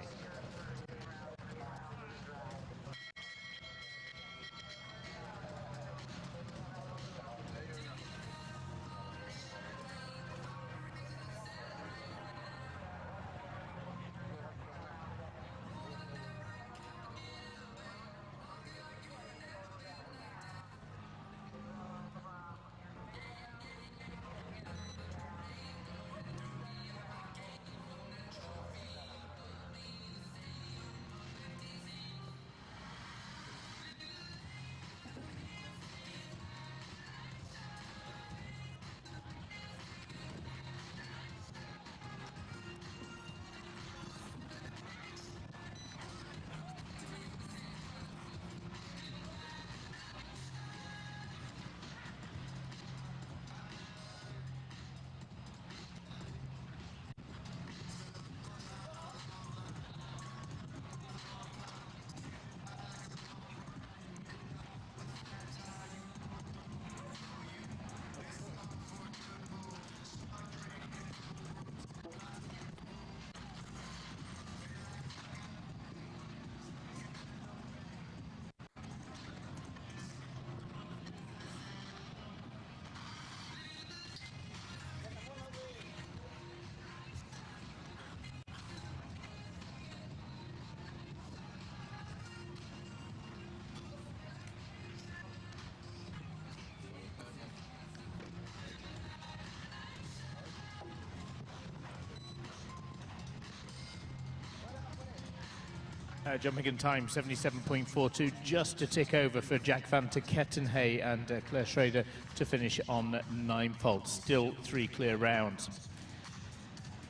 Jumping in time, 77.42, just a tick over for Jack van ter Kettenhay and Claire Schrader to finish on 9 faults. Still 3 clear rounds.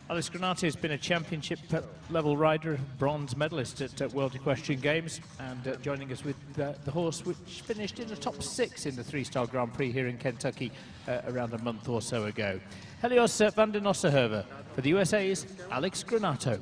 Alex Granato has been a championship level rider, bronze medalist at World Equestrian Games, and joining us with the horse which finished in the top 6 in the 3-star Grand Prix here in Kentucky around a month or so ago. Helios van den Ossenhoeve for the USA's Alex Granato.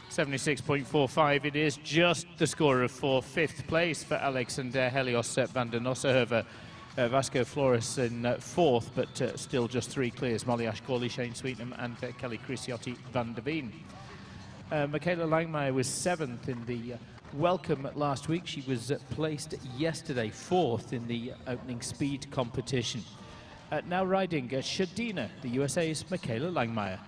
.76.45, it is just the score of 4th place for Alex and Helios van den Ossenhoeve. Vasco Flores in 4th, but still just 3 clears. Molly Ashcawley, Shane Sweetnam and Kelly Crisciotti van der Veen. Michaela Langmeier was 7th in the Welcome last week. She was placed yesterday 4th in the opening speed competition. Now riding Shadina, the USA's Michaela Langmeier.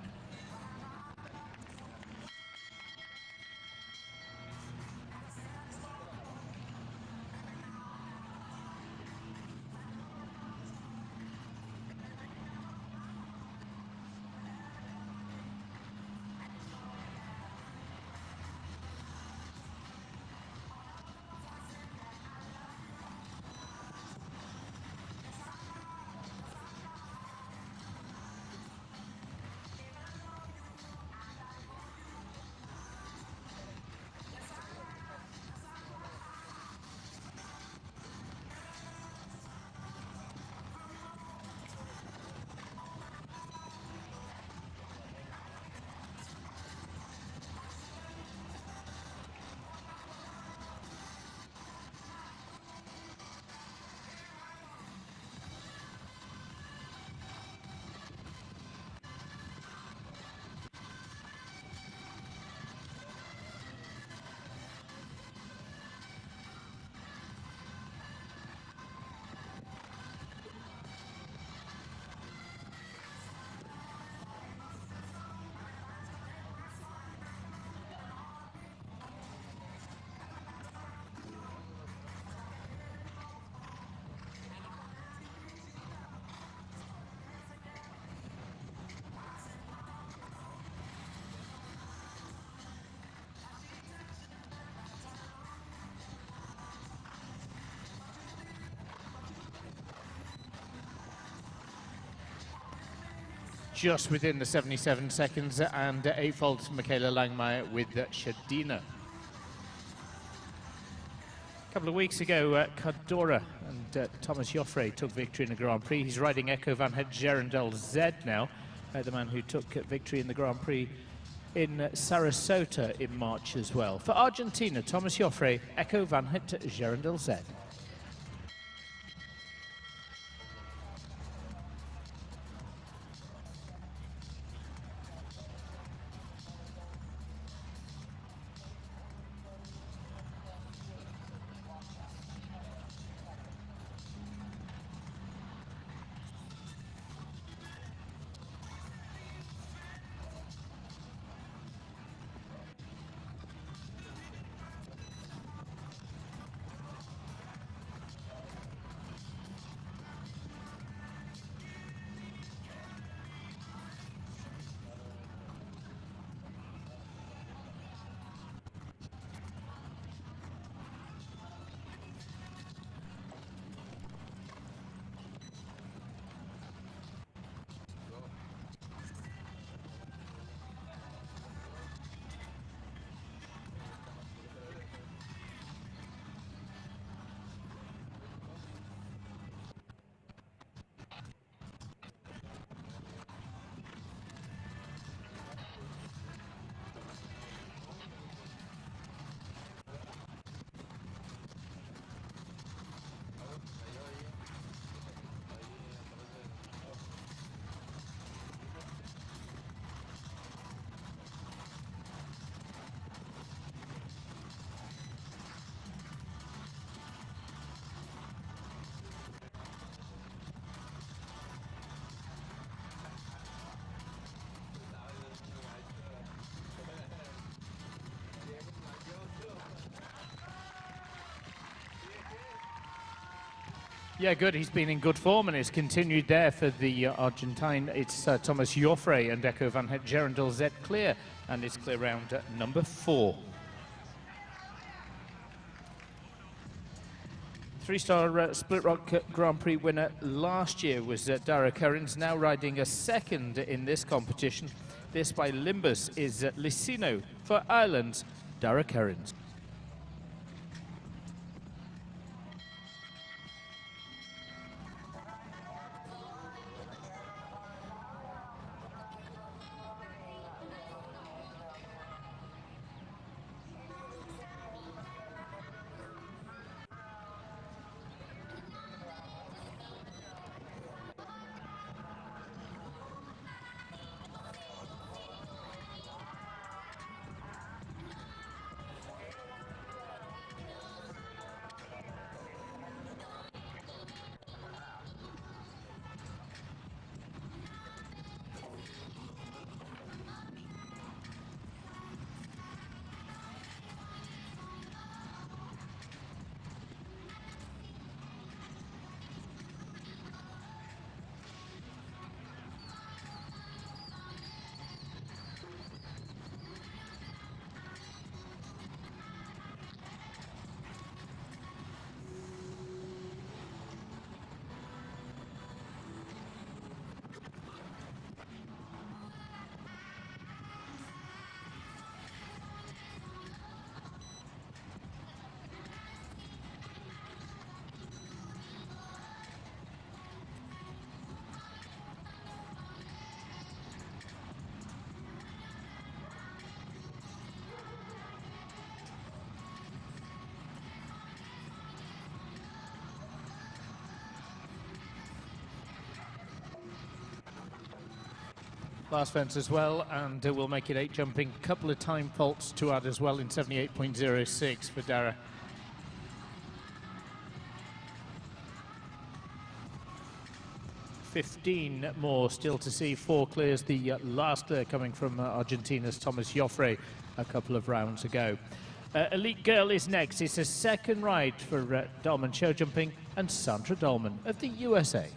Just within the 77 seconds, and 8 faults Michaela Langmeier with Shadina. A couple of weeks ago, Cadora and Thomas Joffre took victory in the Grand Prix. He's riding Echo van Het Gerendel Z now, the man who took victory in the Grand Prix in Sarasota in March as well. For Argentina, Thomas Joffre, Echo van Het Gerendel Z. Yeah, good. He's been in good form and it's continued there for the Argentine. It's Thomas Joffre and Echo van Het Gerendal Z clear, and it's clear round number 4. Three-star Split Rock Grand Prix winner last year was Dara Currens, now riding a second in this competition. This by Limbus is Licino for Ireland's Dara Currens. Last fence as well, and we'll make it 8 jumping. Couple of time faults to add as well in 78.06 for Dara. $15 more still to see. 4 clears. The last clear coming from Argentina's Thomas Joffre a couple of rounds ago. Elite Girl is next. It's a second ride for Dahlman show jumping and Sandra Dahlman of the USA.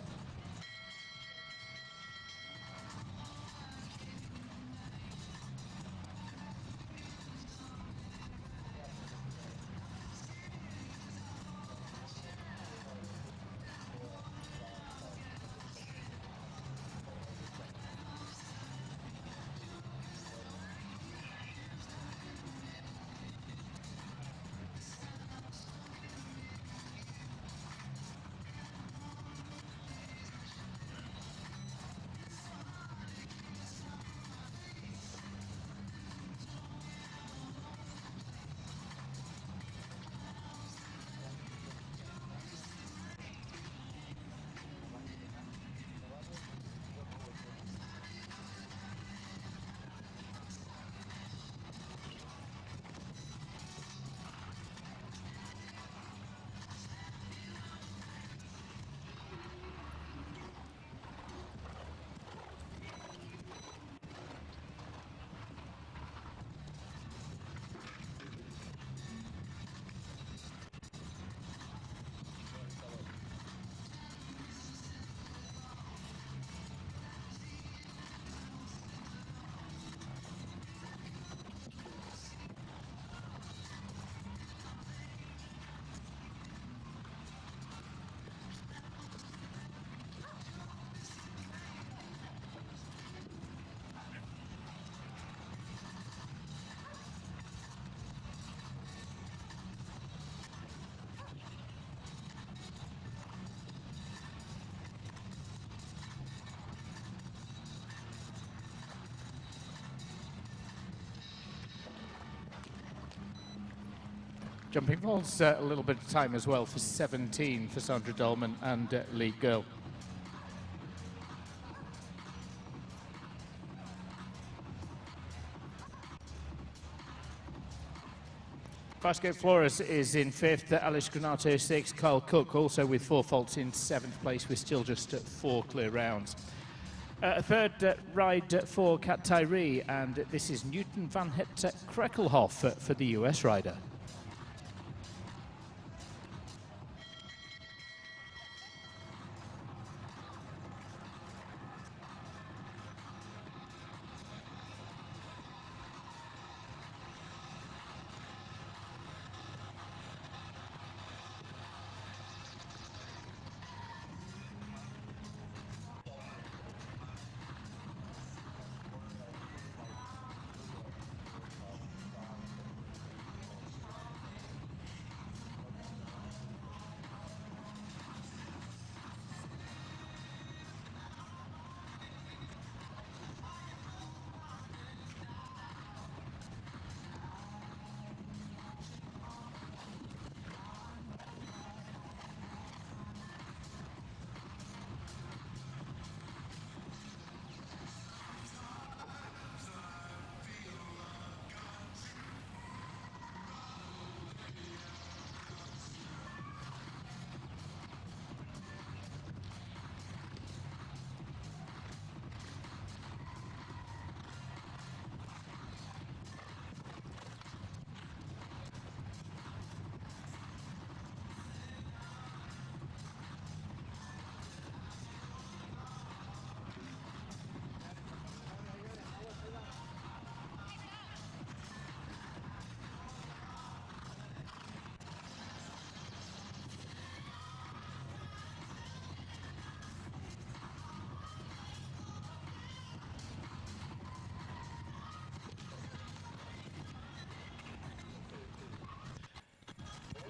Jumping falls a little bit of time as well for 17 for Sandra Dahlman and Elite Girl. Vasco Flores is in 5th, Alice Granato 6th, Kyle Cook also with 4 faults in 7th place with still just 4 clear rounds. A third ride for Kat Tyree, and this is Newton van Het Krekkelhoff for the US rider.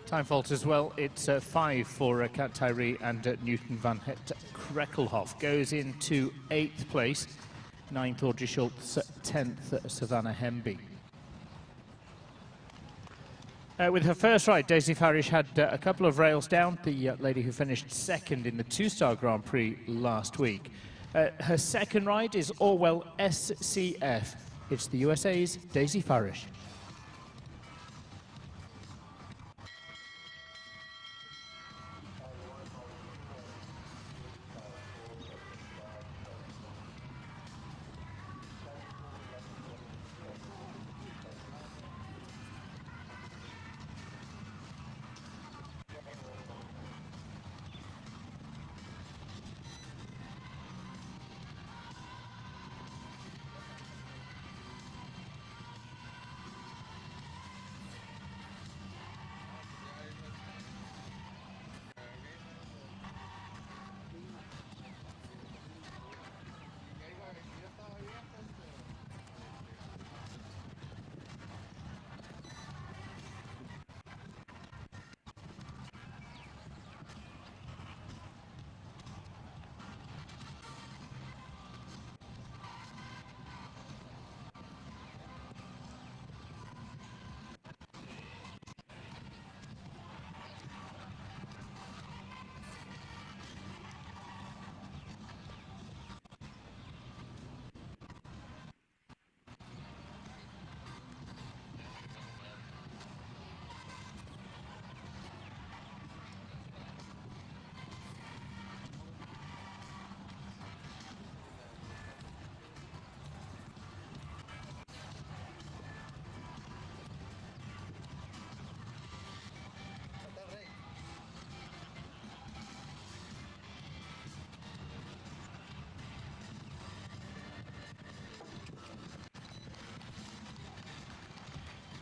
Time fault as well. It's 5 for Kat Tyree, and Newton van Het Krekkelhoff goes into 8th place. 9th, Audrey Schultz. 10th, Savannah Hemby. With her first ride, Daisy Farish had a couple of rails down, the lady who finished 2nd in the two-star Grand Prix last week. Her second ride is Orwell SCF. It's the USA's Daisy Farish.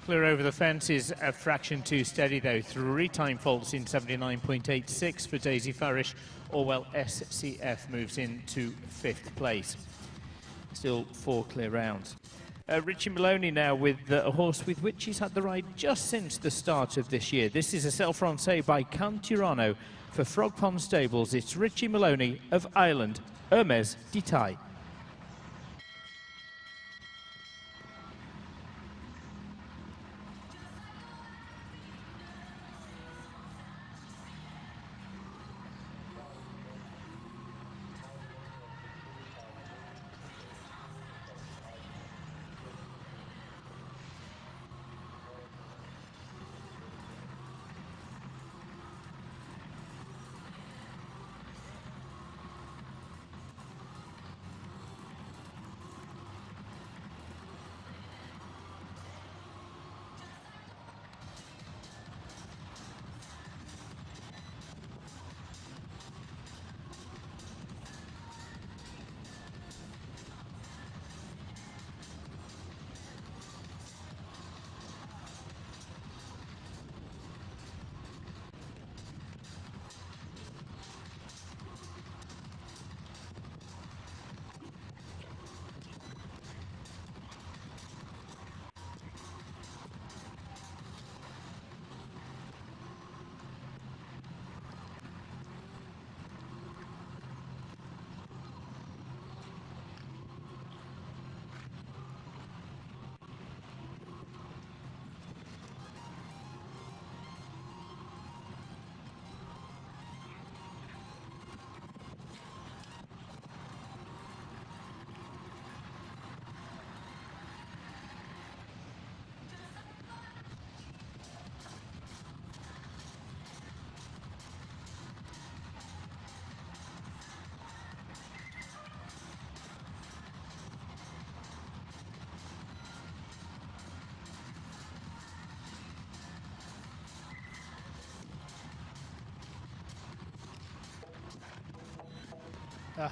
Clear over the fence is a fraction too steady though. 3 time faults in 79.86 for Daisy Farish. Orwell SCF moves into 5th place. Still 4 clear rounds. Richie Maloney now with a horse with which he's had the ride just since the start of this year. This is a Cell Francais by Canturano for Frog Pond Stables. It's Richie Maloney of Ireland, Hermes d'Itaille.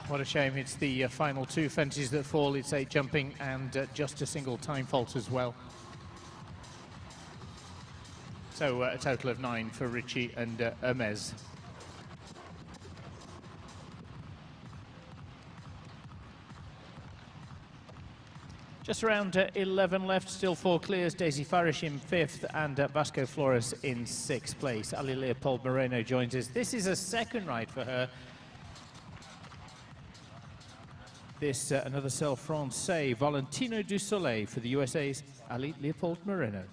What a shame. It's the final 2 fences that fall. It's 8 jumping and just a single time fault as well. So a total of 9 for Richie and Hermes. Just around 11 left, still 4 clears. Daisy Farish in 5th and Vasco Flores in 6th place. Ali Leopold Moreno joins us. This is a second ride for her. This another Cell Francais, Valentino du Soleil for the USA's Ali Leopold Moreno.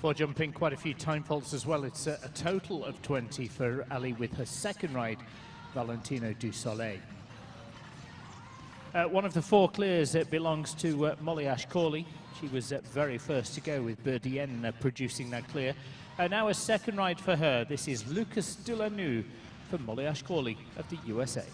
For jumping quite a few time faults as well. It's a total of 20 for Ali with her second ride, Valentino du Soleil. One of the 4 clears belongs to Molly Ashcawley. She was very first to go with Berdienne producing that clear. Now a second ride for her. This is Lucas Delanoux for Molly Ashcawley of the USA.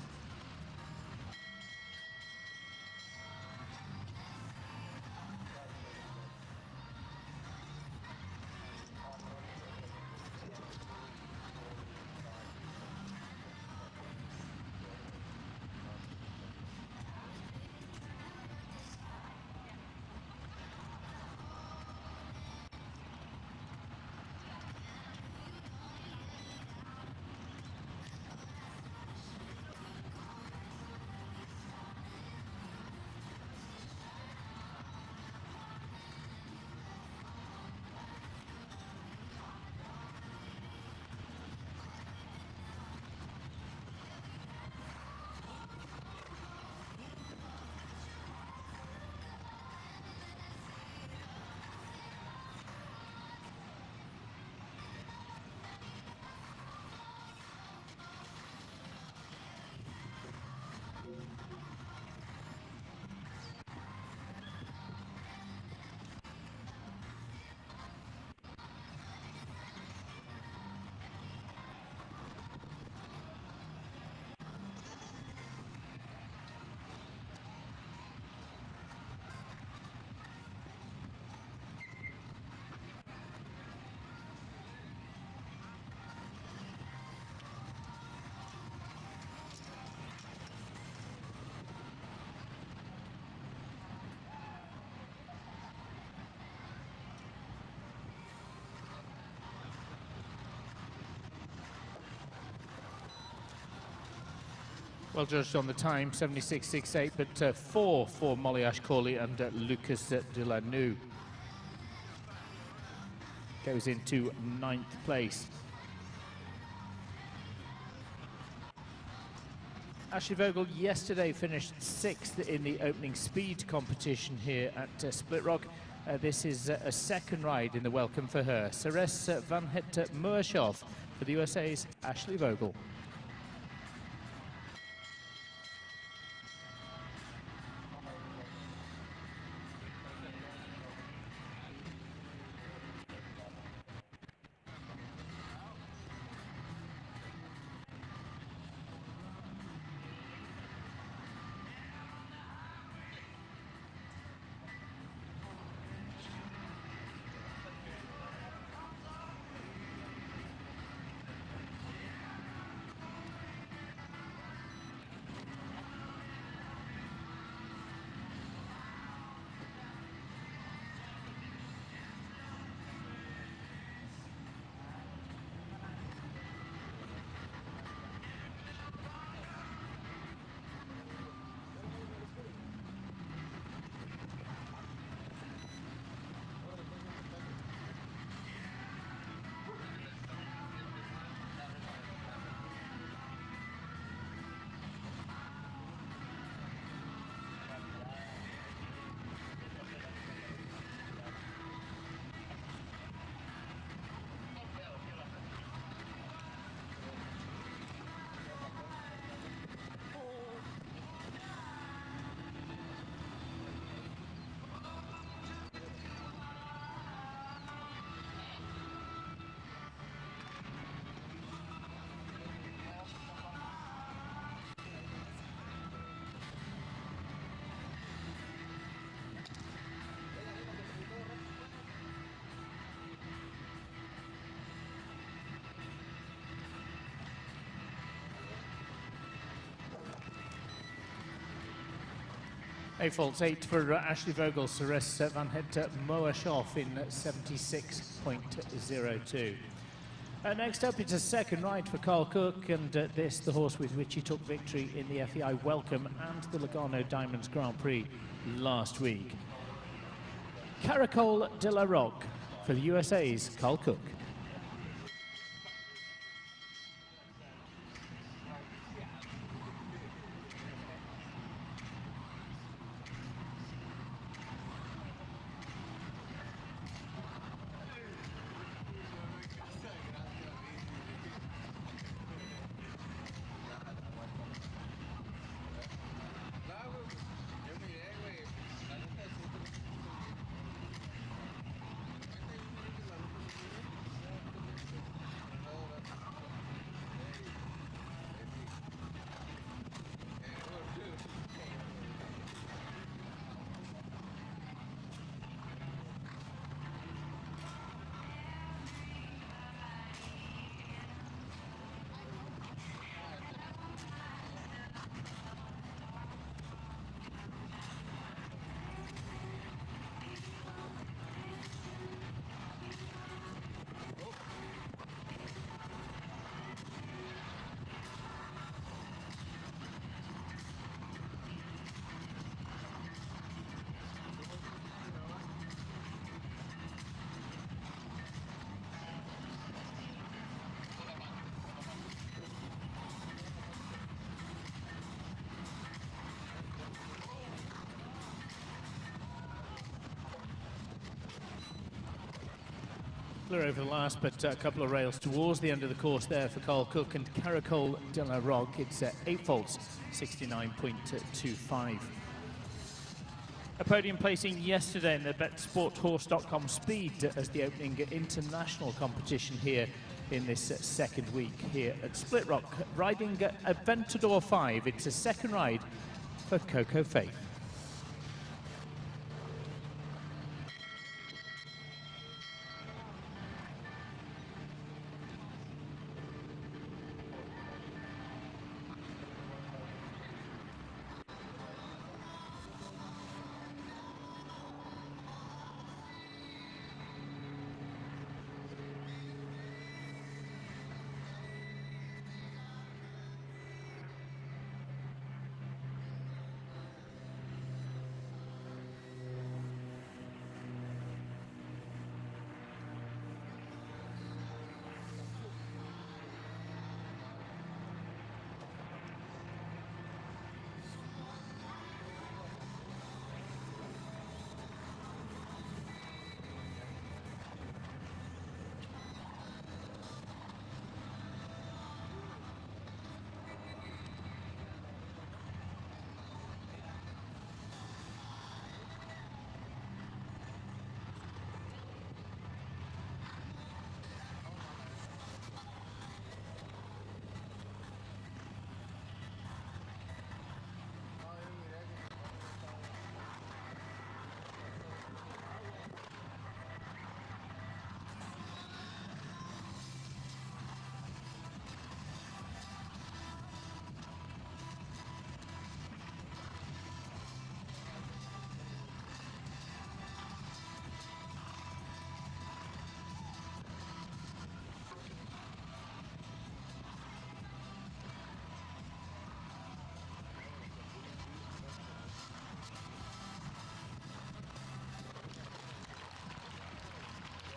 Well judged on the time, 76.68, but 4 for Molly Ashcawley and Lucas Delanoux. Goes into 9th place. Ashley Vogel yesterday finished 6th in the opening speed competition here at Split Rock. This is a second ride in the welcome for her. Ceres van het Moorshoff for the USA's Ashley Vogel. 8 faults, 8 for Ashley Vogel, Ceres van het Moershoff in 76.02. Next up, it's a second ride for Carl Cook, and this, the horse with which he took victory in the FEI Welcome and the Lugano Diamonds Grand Prix last week. Caracol de la Roque for the USA's Carl Cook. Clear over the last, but a couple of rails towards the end of the course there for Carl Cook and Caracol de la Roque. It's 8 faults, 69.25. A podium placing yesterday in the BetSportHorse.com Speed as the opening international competition here in this second week here at Split Rock, riding Aventador 5. It's a second ride for Coco Faith.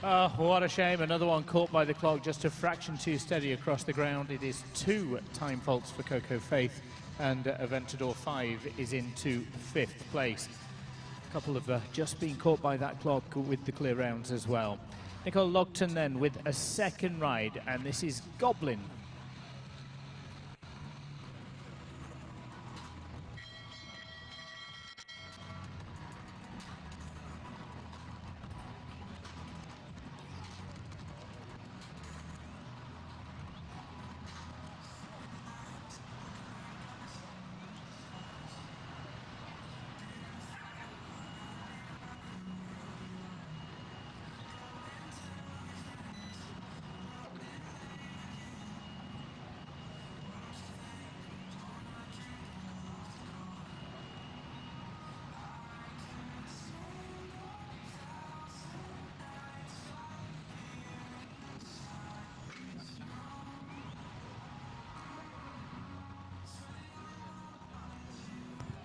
Oh, what a shame. Another one caught by the clock, just a fraction too steady across the ground. It is 2 time faults for Coco Faith, and Aventador 5 is into 5th place. A couple of just being caught by that clock with the clear rounds as well. Nicole Logton then with a second ride, and this is Goblin.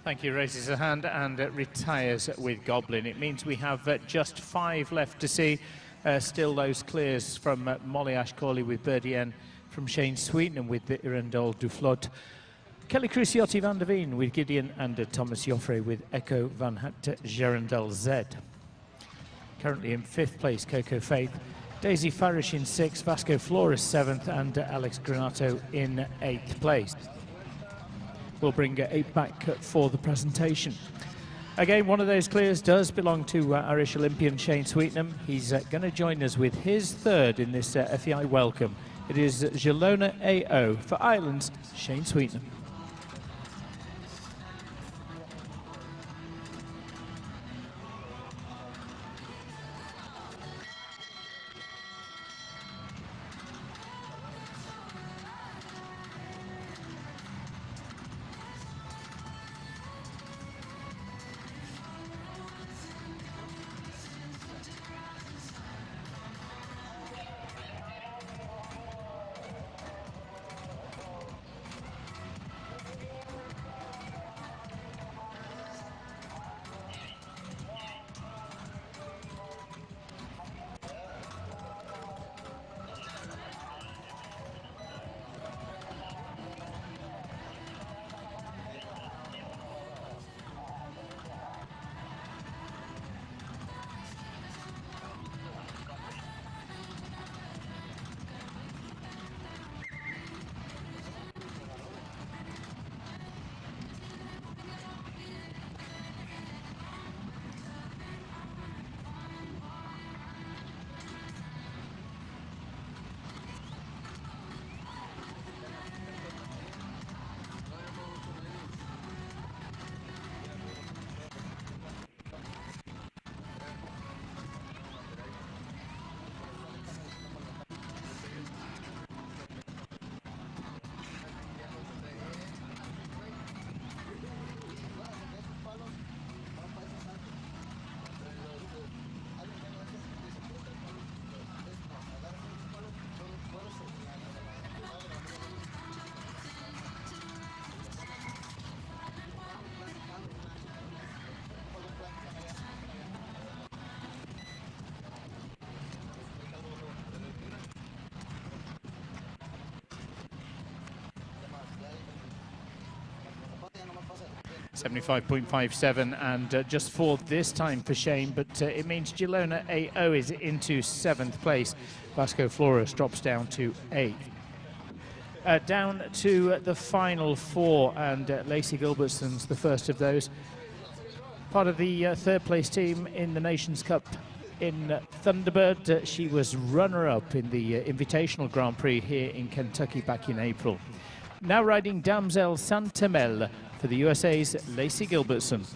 Thank you. Raises a hand and retires with Goblin. It means we have just 5 left to see. Still those clears from Molly Ashcawley with Birdie N, from Shane Sweetnam with the Irendal Duflot, Kelly Cruciotti van der Veen with Gideon, and Thomas Joffre with Echo van Hatte Gerendel Z. Currently in 5th place, Coco Faith, Daisy Farish in 6th, Vasco Flores 7th, and Alex Granato in 8th place. We'll bring 8 back for the presentation. Again, one of those clears does belong to Irish Olympian Shane Sweetnam. He's going to join us with his 3rd in this FEI Welcome. It is Gelona AO for Ireland's Shane Sweetnam. .57 and just 4th this time for Shane, but it means Gelona AO is into 7th place. Vasco Flores drops down to 8th. Down to the final 4, and Lacey Gilbertson's the first of those. Part of the 3rd place team in the Nations Cup in Thunderbird. She was runner-up in the Invitational Grand Prix here in Kentucky back in April. Now riding Damsel Santamel for the USA's Lacey Gilbertson.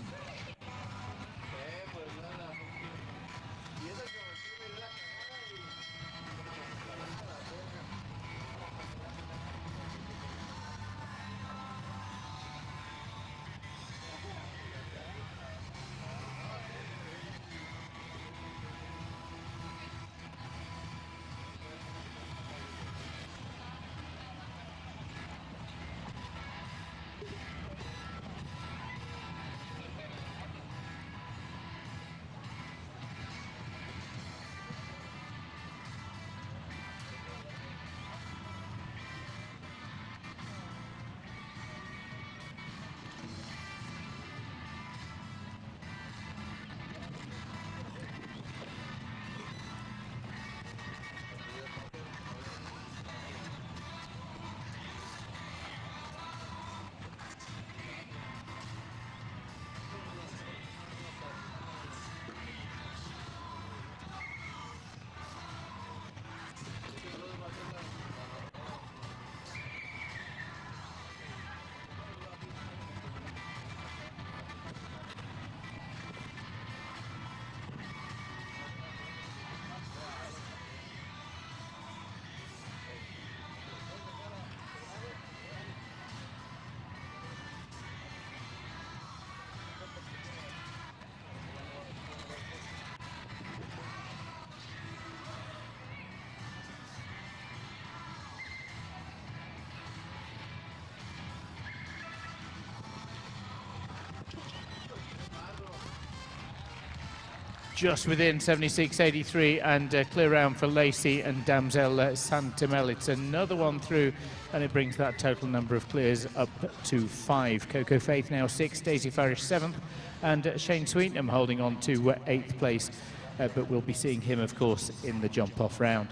just within 76.83, and clear round for Lacey and Damsel Santamel. It's another one through, and it brings that total number of clears up to 5. Coco Faith now 6, Daisy Farish 7th, and Shane Sweetnam holding on to 8th place, but we'll be seeing him, of course, in the jump-off round.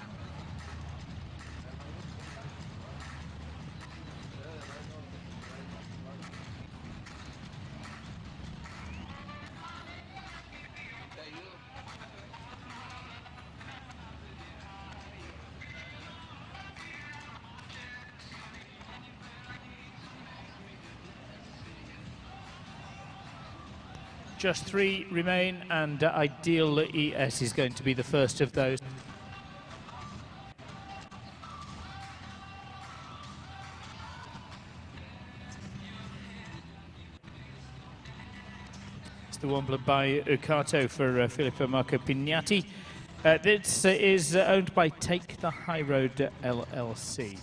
Just 3 remain, and Ideal ES is going to be the first of those. It's the one by Ucato for Filippo Marco Pignatti. This is owned by Take the High Road LLC.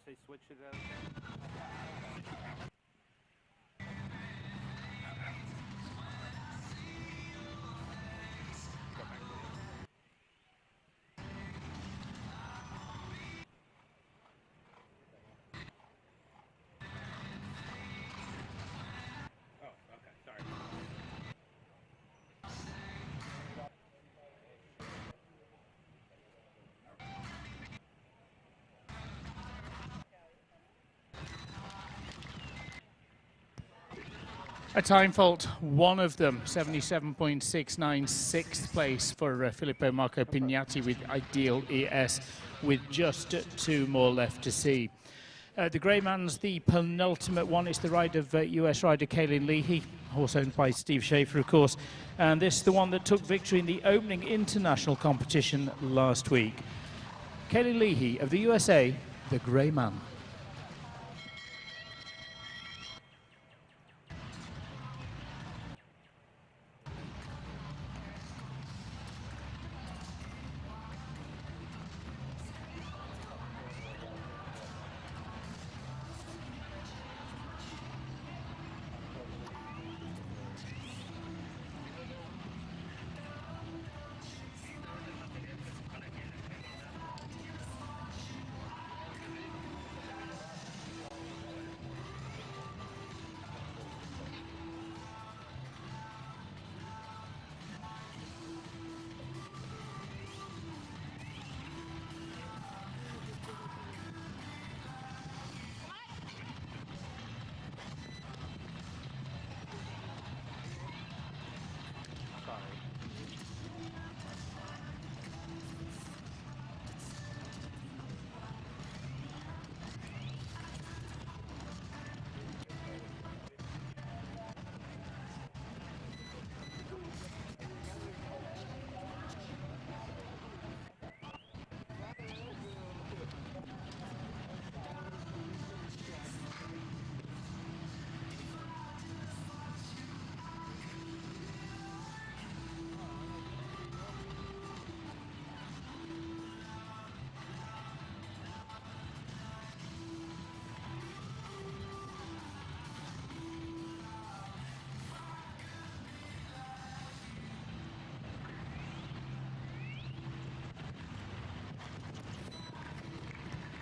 They switch it out. A time fault, one of them, 77.69, 6th place for Filippo Marco Pignatti with Ideal ES, with just 2 more left to see. The grey man's the penultimate one. It's the ride of US rider Kaylin Leahy, horse owned by Steve Schaefer, of course. And this is the one that took victory in the opening international competition last week. Kaylin Leahy of the USA, the grey man.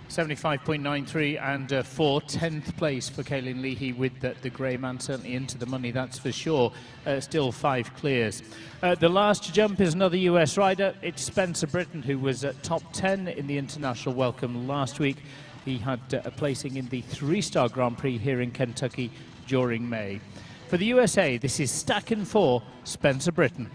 75.93 and 10th place for Kaylin Leahy with the grey man, certainly into the money, that's for sure. Still 5 clears. The last jump is another US rider. It's Spencer Britton, who was at top 10 in the International Welcome last week. He had a placing in the 3-star Grand Prix here in Kentucky during May. For the USA, this is Stacken 4, Spencer Britton.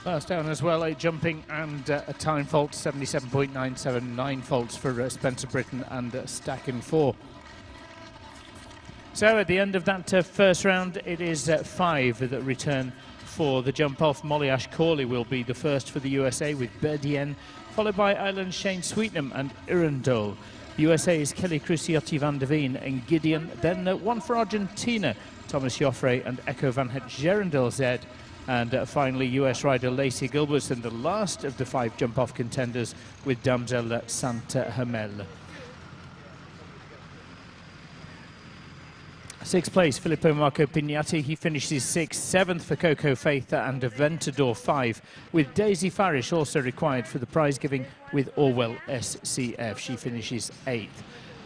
Last down as well, a jumping and a time fault, 77.97, 9 faults for Spencer Britton and Stacken 4. So at the end of that first round, it is 5 that return for the jump off. Molly Ash-Corley will be the first for the USA with Berdien, followed by Ireland's Shane Sweetnam and Irendol. USA's Kelly Cruciotti van der Veen and Gideon. Then one for Argentina, Thomas Joffre and Echo van het Gerendel Z. And finally, US rider Lacey Gilbertson, the last of the 5 jump-off contenders with Damsel Santa Hamel. 6th place, Filippo Marco Pignatti. He finishes 6th. 7th for Coco Faith and Aventador 5, with Daisy Farish also required for the prize giving with Orwell SCF. She finishes 8th.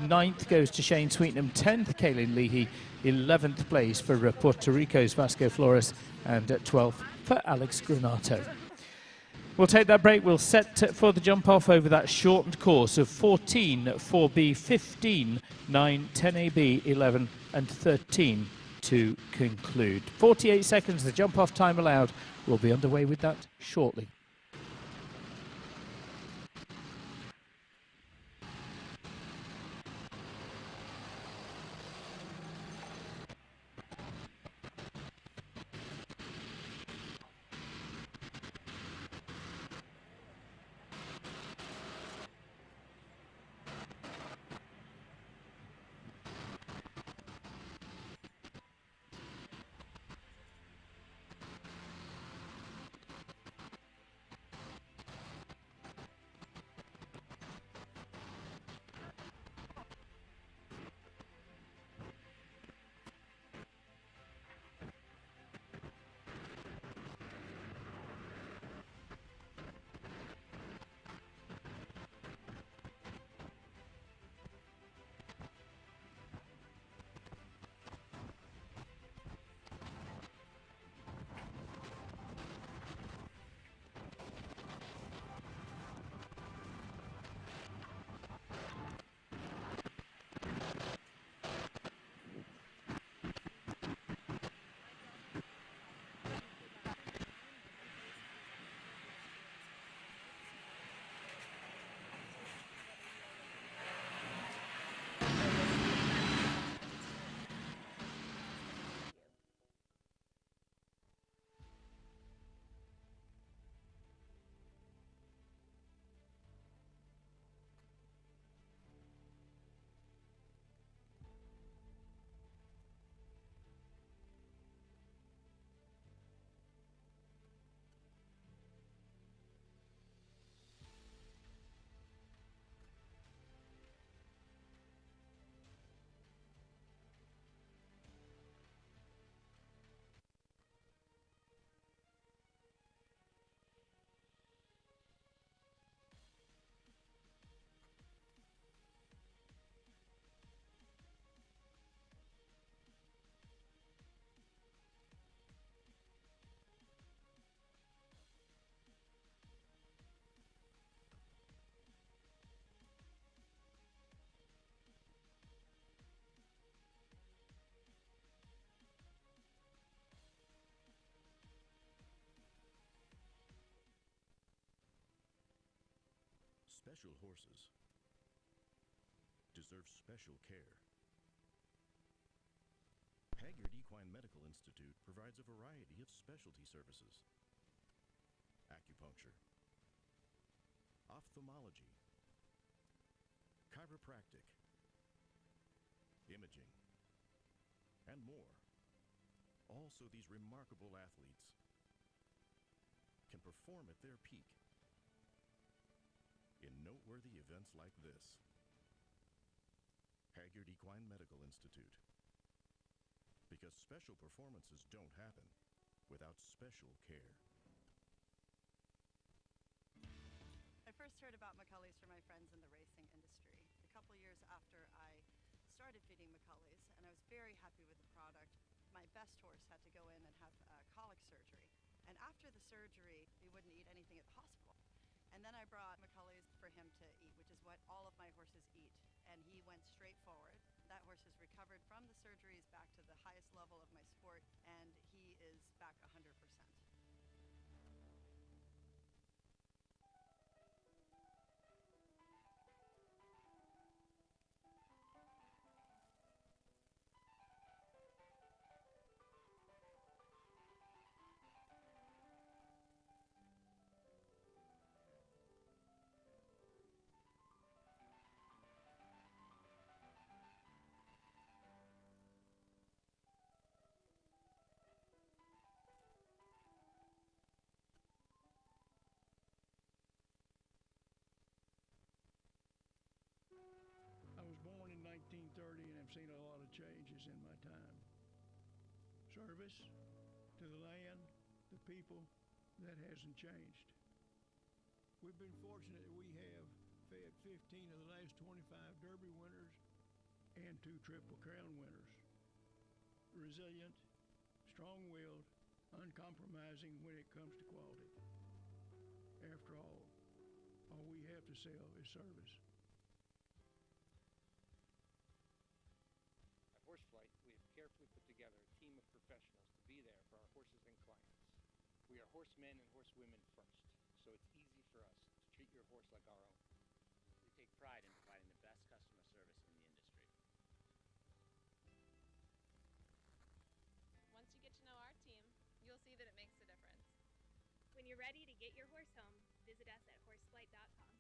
9th goes to Shane Sweetnam. 10th, Kaylin Leahy. 11th place for Puerto Rico's Vasco Flores, and 12th for Alex Granato. We'll take that break. We'll set for the jump off over that shortened course of 14, 4B, 15, 9, 10AB, 11 and 13 to conclude. 48 seconds, the jump off time allowed. We'll be underway with that shortly. Special horses deserve special care. Hagyard Equine Medical Institute provides a variety of specialty services: acupuncture, ophthalmology, chiropractic, imaging, and more. Also, these remarkable athletes can perform at their peak in noteworthy events like this. Hagyard Equine Medical Institute. Because special performances don't happen without special care. I first heard about McCulley's from my friends in the racing industry. A couple years after I started feeding McCulley's, and I was very happy with the product. My best horse had to go in and have colic surgery. And after the surgery, he wouldn't eat anything at the hospital. And then I brought McCulley's for him to eat, which is what all of my horses eat. And he went straight forward. That horse has recovered from the surgeries back to the highest level of my sport, and he is back 100%. I was born in 1930 and have seen a lot of changes in my time. Service to the land, the people, that hasn't changed. We've been fortunate that we have fed 15 of the last 25 Derby winners and 2 Triple Crown winners. Resilient, strong-willed, uncompromising when it comes to quality. After all we have to sell is service. At Horseflight, we have carefully put together a team of professionals to be there for our horses and clients. We are horsemen and horsewomen first, so it's easy for us to treat your horse like our own. We take pride in providing the best customer service in the industry. Once you get to know our team, you'll see that it makes a difference. When you're ready to get your horse home, visit us at horseflight.com.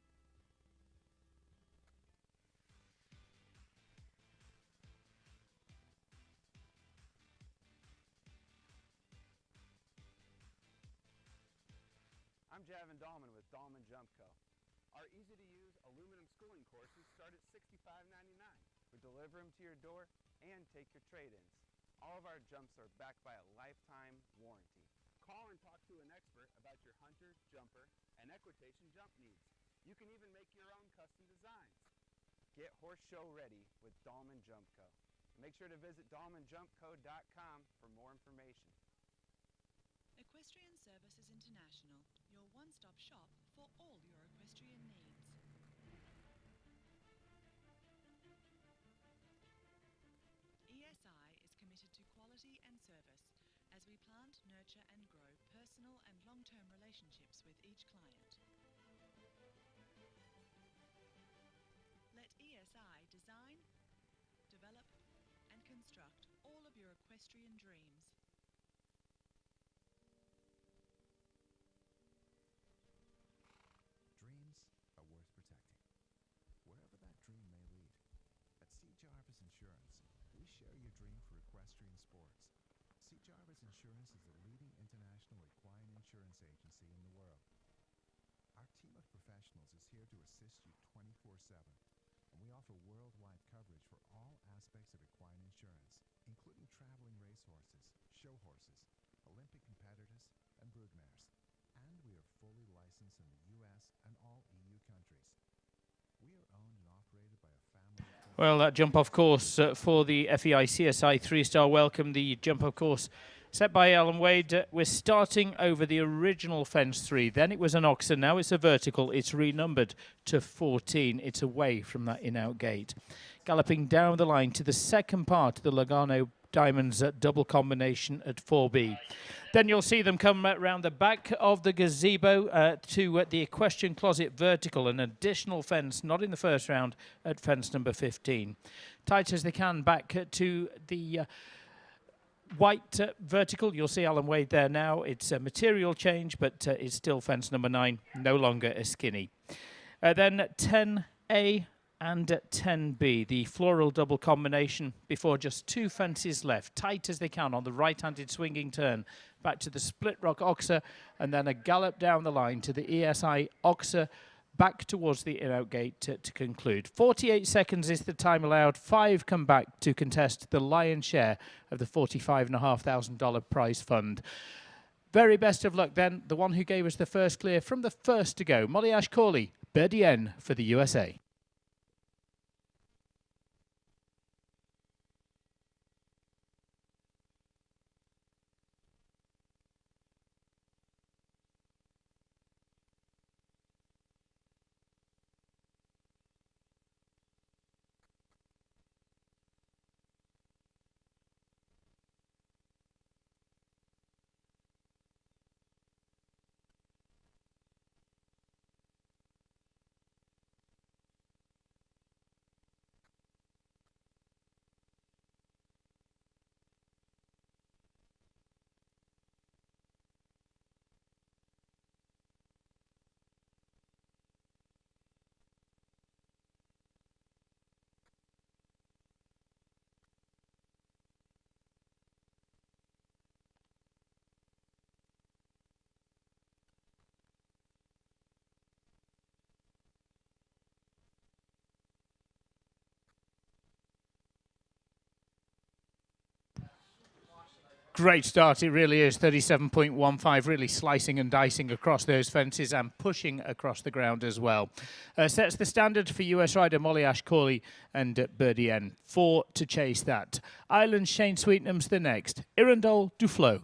I'm Javin Dahlman with Dahlman Jump Co. Our easy-to-use aluminum schooling courses start at $65.99. We deliver them to your door and take your trade-ins. All of our jumps are backed by a lifetime warranty. Call and talk to an expert about your hunter, jumper, and equitation jump needs. You can even make your own custom designs. Get horse show ready with Dahlman Jump Co. Make sure to visit dahlmanjumpco.com for more information. Equestrian Services International, your one-stop shop for all your equestrian needs. ESI is committed to quality and service as we plant, nurture and grow personal and long-term relationships with each client. Let ESI design, develop and construct all of your equestrian dreams. Dreams are worth protecting, wherever that dream may lead. At C. Jarvis Insurance, we share your dream for equestrian sports. C. Jarvis Insurance is the leading international equine insurance agency in the world. Our team of professionals is here to assist you 24/7, and we offer worldwide coverage for all aspects of equine insurance, including traveling racehorses, show horses, Olympic competitors, and broodmares. And we are fully licensed in the U.S. and all EU countries. We are owned and operated by a family. Well, that jump-off course for the FEI CSI 3-star Welcome, the jump-off course set by Alan Wade. We're starting over the original fence 3. Then it was an oxen, now it's a vertical. It's renumbered to 14. It's away from that in-out gate. Galloping down the line to the second part of the Logano diamonds double combination at 4B. Then you'll see them come around the back of the gazebo to the equestrian closet vertical, an additional fence, not in the first round, at fence number 15. Tight as they can back to the white vertical. You'll see Alan Wade there now. It's a material change, but it's still fence number 9, no longer a skinny. Then 10A and 10B, the floral double combination before just 2 fences left, tight as they can on the right-handed swinging turn, back to the split rock oxer, and then a gallop down the line to the ESI oxer, back towards the in-out gate to conclude. 48 seconds is the time allowed. 5 come back to contest the lion's share of the $45,500 prize fund. Very best of luck then, the one who gave us the first clear from the first to go, Molly Ash-Corley, Berdien for the USA. Great start, it really is. 37.15, really slicing and dicing across those fences and pushing across the ground as well. Sets the standard for US rider Molly Ash-Corley and Berdien. 4 to chase that. Ireland's Shane Sweetnam's the next. Irondole Duflo.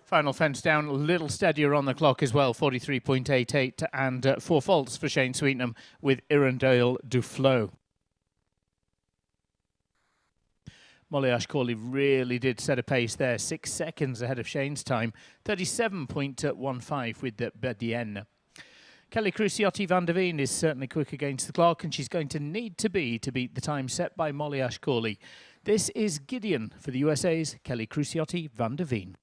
Final fence down, a little steadier on the clock as well, 43.88, and 4 faults for Shane Sweetnam with Irondale Duflo. Molly Ash-Corley really did set a pace there, 6 seconds ahead of Shane's time, 37.15 with Berdien. Kelly Cruciotti van der Veen is certainly quick against the clock, and she's going to need to beat the time set by Molly Ash-Corley. This is Gideon for the USA's Kelly Cruciotti van der Veen.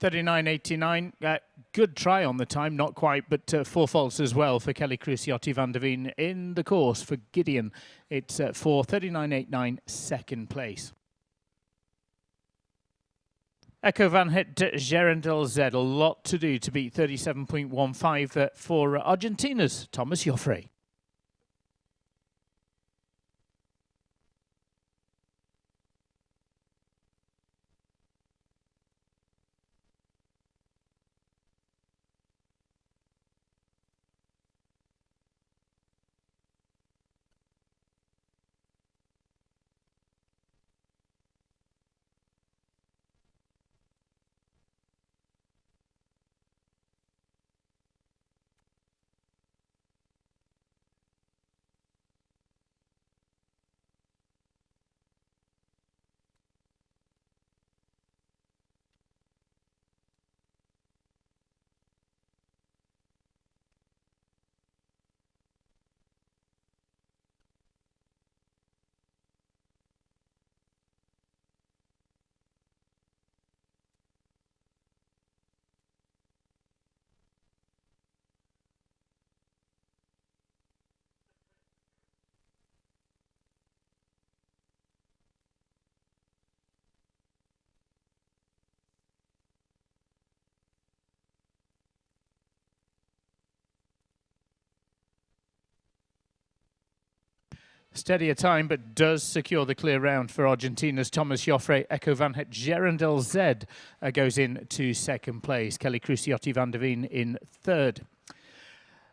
39.89. Good try on the time, not quite, but 4 faults as well for Kelly Cruciotti van der Veen in the course for Gideon. It's 4:39.89, second place. Echo Van Het Gerendel Z, a lot to do to beat 37.15 for Argentina's Thomas Joffre. Steadier time, but does secure the clear round for Argentina's Thomas Joffre. Echo Van Het Gerendel Z goes in to second place. Kelly Cruciotti van der Veen in third.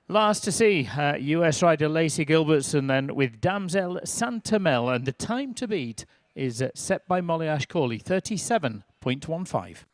Last to see, US rider Lacey Gilbertson then with Damsel Santamel, and the time to beat is set by Molly Ashcawley, 37.15.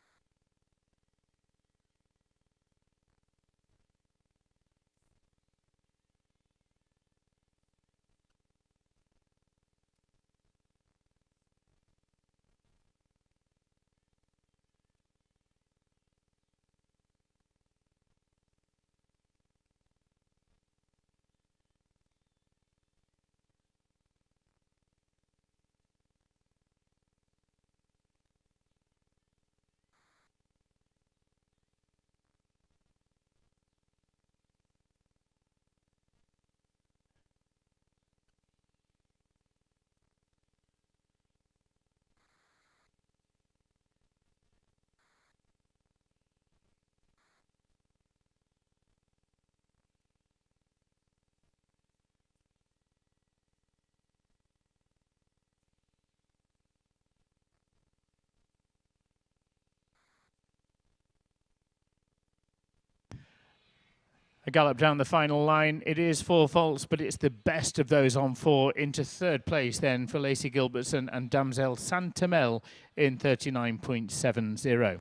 A gallop down the final line. It is 4 faults, but it's the best of those on 4 into third place then for Lacey Gilbertson and Damsel Santamel in 39.70.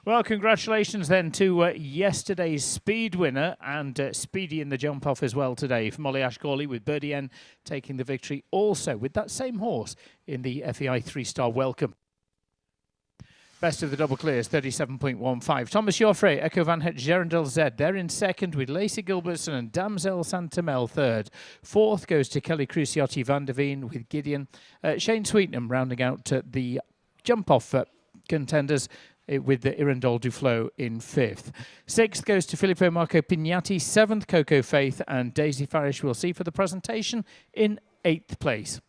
Well, congratulations then to yesterday's speed winner and Speedy in the jump off as well today for Molly Ashcawley, with Birdie N taking the victory also with that same horse in the FEI 3-star Welcome. Best of the double clears, 37.15. Thomas Joffre, Echo Van Het Gerendel Z. They're in second with Lacey Gilbertson and Damsel Santamel third. Fourth goes to Kelly Cruciotti van der Veen with Gideon. Shane Sweetnam rounding out the jump-off contenders with the Irandol Duflo in fifth. Sixth goes to Filippo Marco Pignatti. Seventh, Coco Faith and Daisy Farish we'll see for the presentation in eighth place.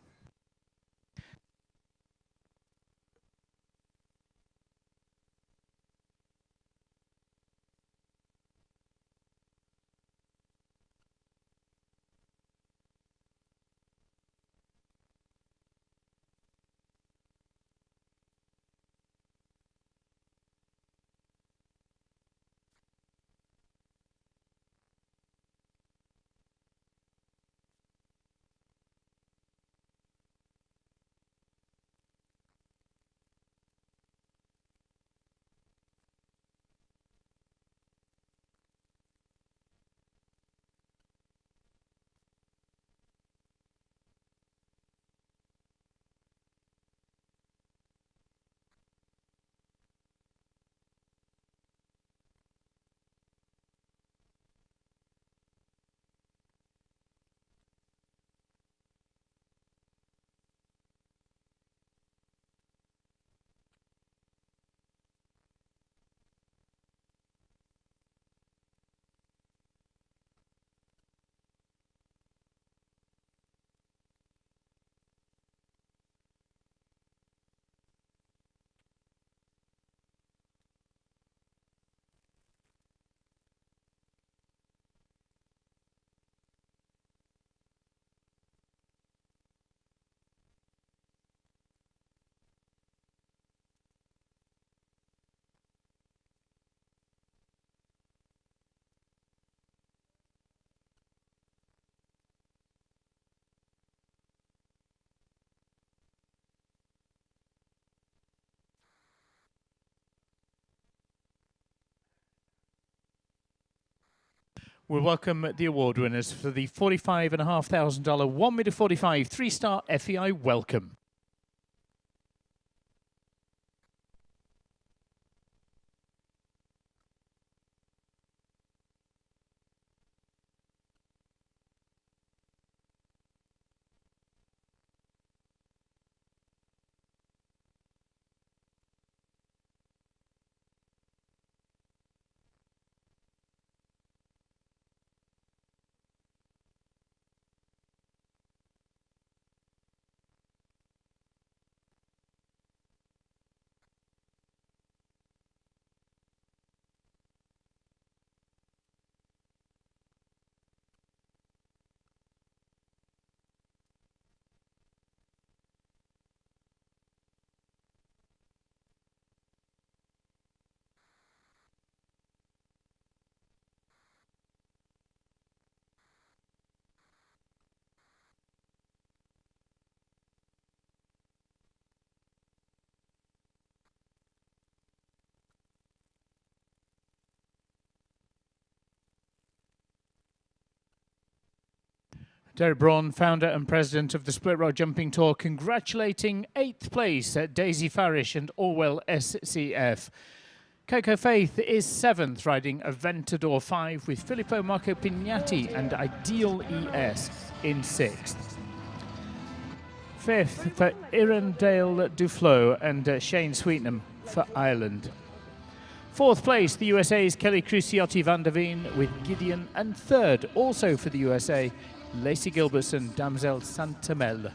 We'll welcome the award winners for the $45,500 1 meter 45 3-star FEI Welcome. Derek Braun, founder and president of the Split Rock Jumping Tour, congratulating 8th place at Daisy Farish and Orwell SCF. Coco Faith is 7th, riding Aventador 5 with Filippo Marco Pignatti and Ideal ES in 6th. 5th for Irondale Duflo and Shane Sweetnam for Ireland. 4th place, the USA's Kelly Cruciotti van der Veen with Gideon, and 3rd, also for the USA, Lacey Gilbertson, Damsel Santamel.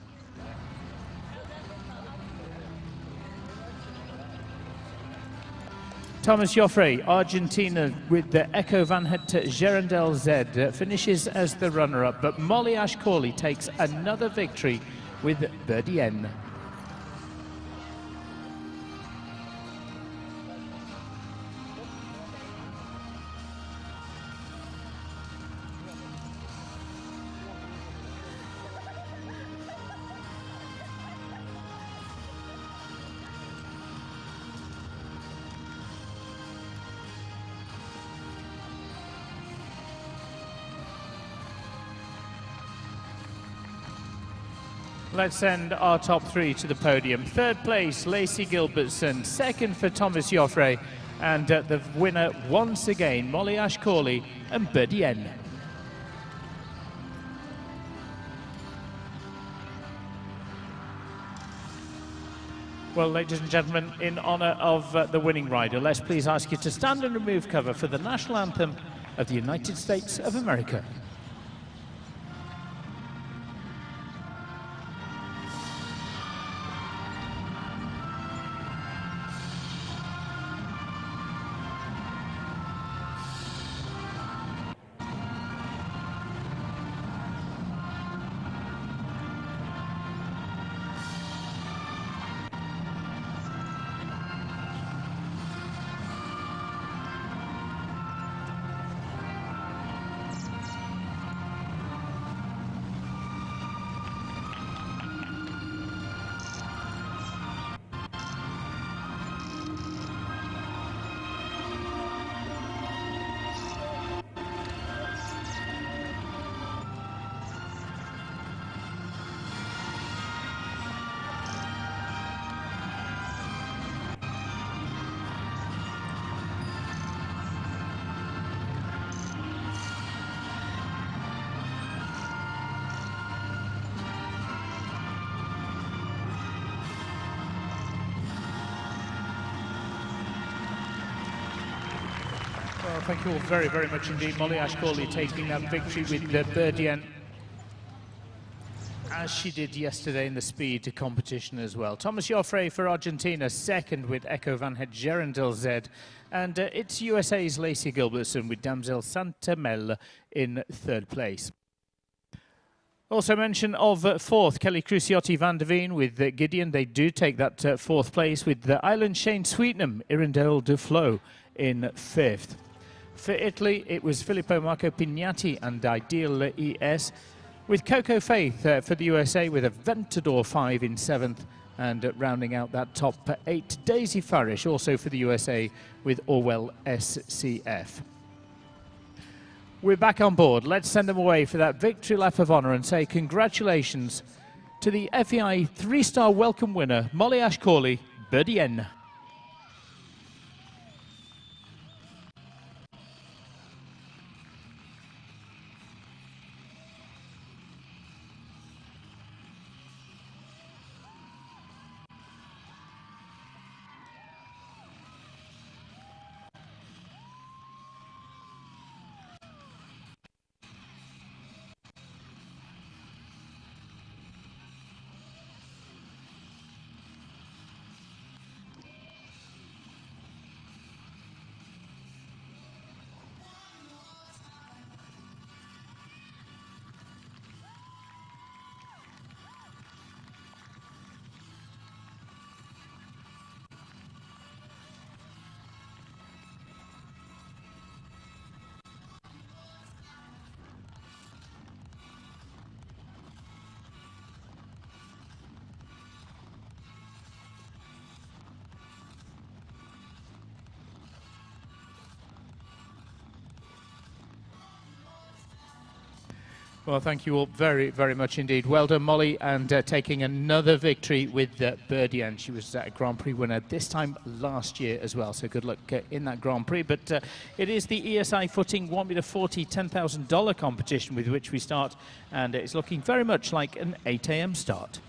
Thomas Joffre, Argentina, with the Echo Van Het Gerendel Z, finishes as the runner-up, but Molly Ashcawley takes another victory with Birdie N. Let's send our top 3 to the podium. 3rd place, Lacey Gilbertson. 2nd for Thomas Joffre. And the winner once again, Molly Ashcawley and Birdie N. Well, ladies and gentlemen, in honour of the winning rider, let's please ask you to stand and remove cover for the national anthem of the United States of America. Well, thank you all very, very much indeed. Molly Ashcawley taking that victory with the Birdie N, as she did yesterday in the speed competition as well. Thomas Joffre for Argentina, 2nd with Echo Van Het Gerendel Z. And it's USA's Lacey Gilbertson with Damsel Santamel in 3rd place. Also mention of 4th, Kelly Cruciotti van der Veen with Gideon. They do take that 4th place with the Island Shane Sweetnam, Irondale Duflo in 5th. For Italy, it was Filippo Marco Pignatti and Ideal ES, with Coco Faith for the USA with Aventador 5 in 7th, and rounding out that top 8, Daisy Farish, also for the USA with Orwell SCF. We're back on board. Let's send them away for that victory lap of honour and say congratulations to the FEI 3-star welcome winner, Molly Ashcawley, Berdienne. Well, thank you all very, very much indeed. Well done, Molly, and taking another victory with Berdienne. She was a Grand Prix winner this time last year as well, so good luck in that Grand Prix. But it is the ESI Footing 1 meter 40 $10,000 competition with which we start, and it's looking very much like an 8 a.m. start.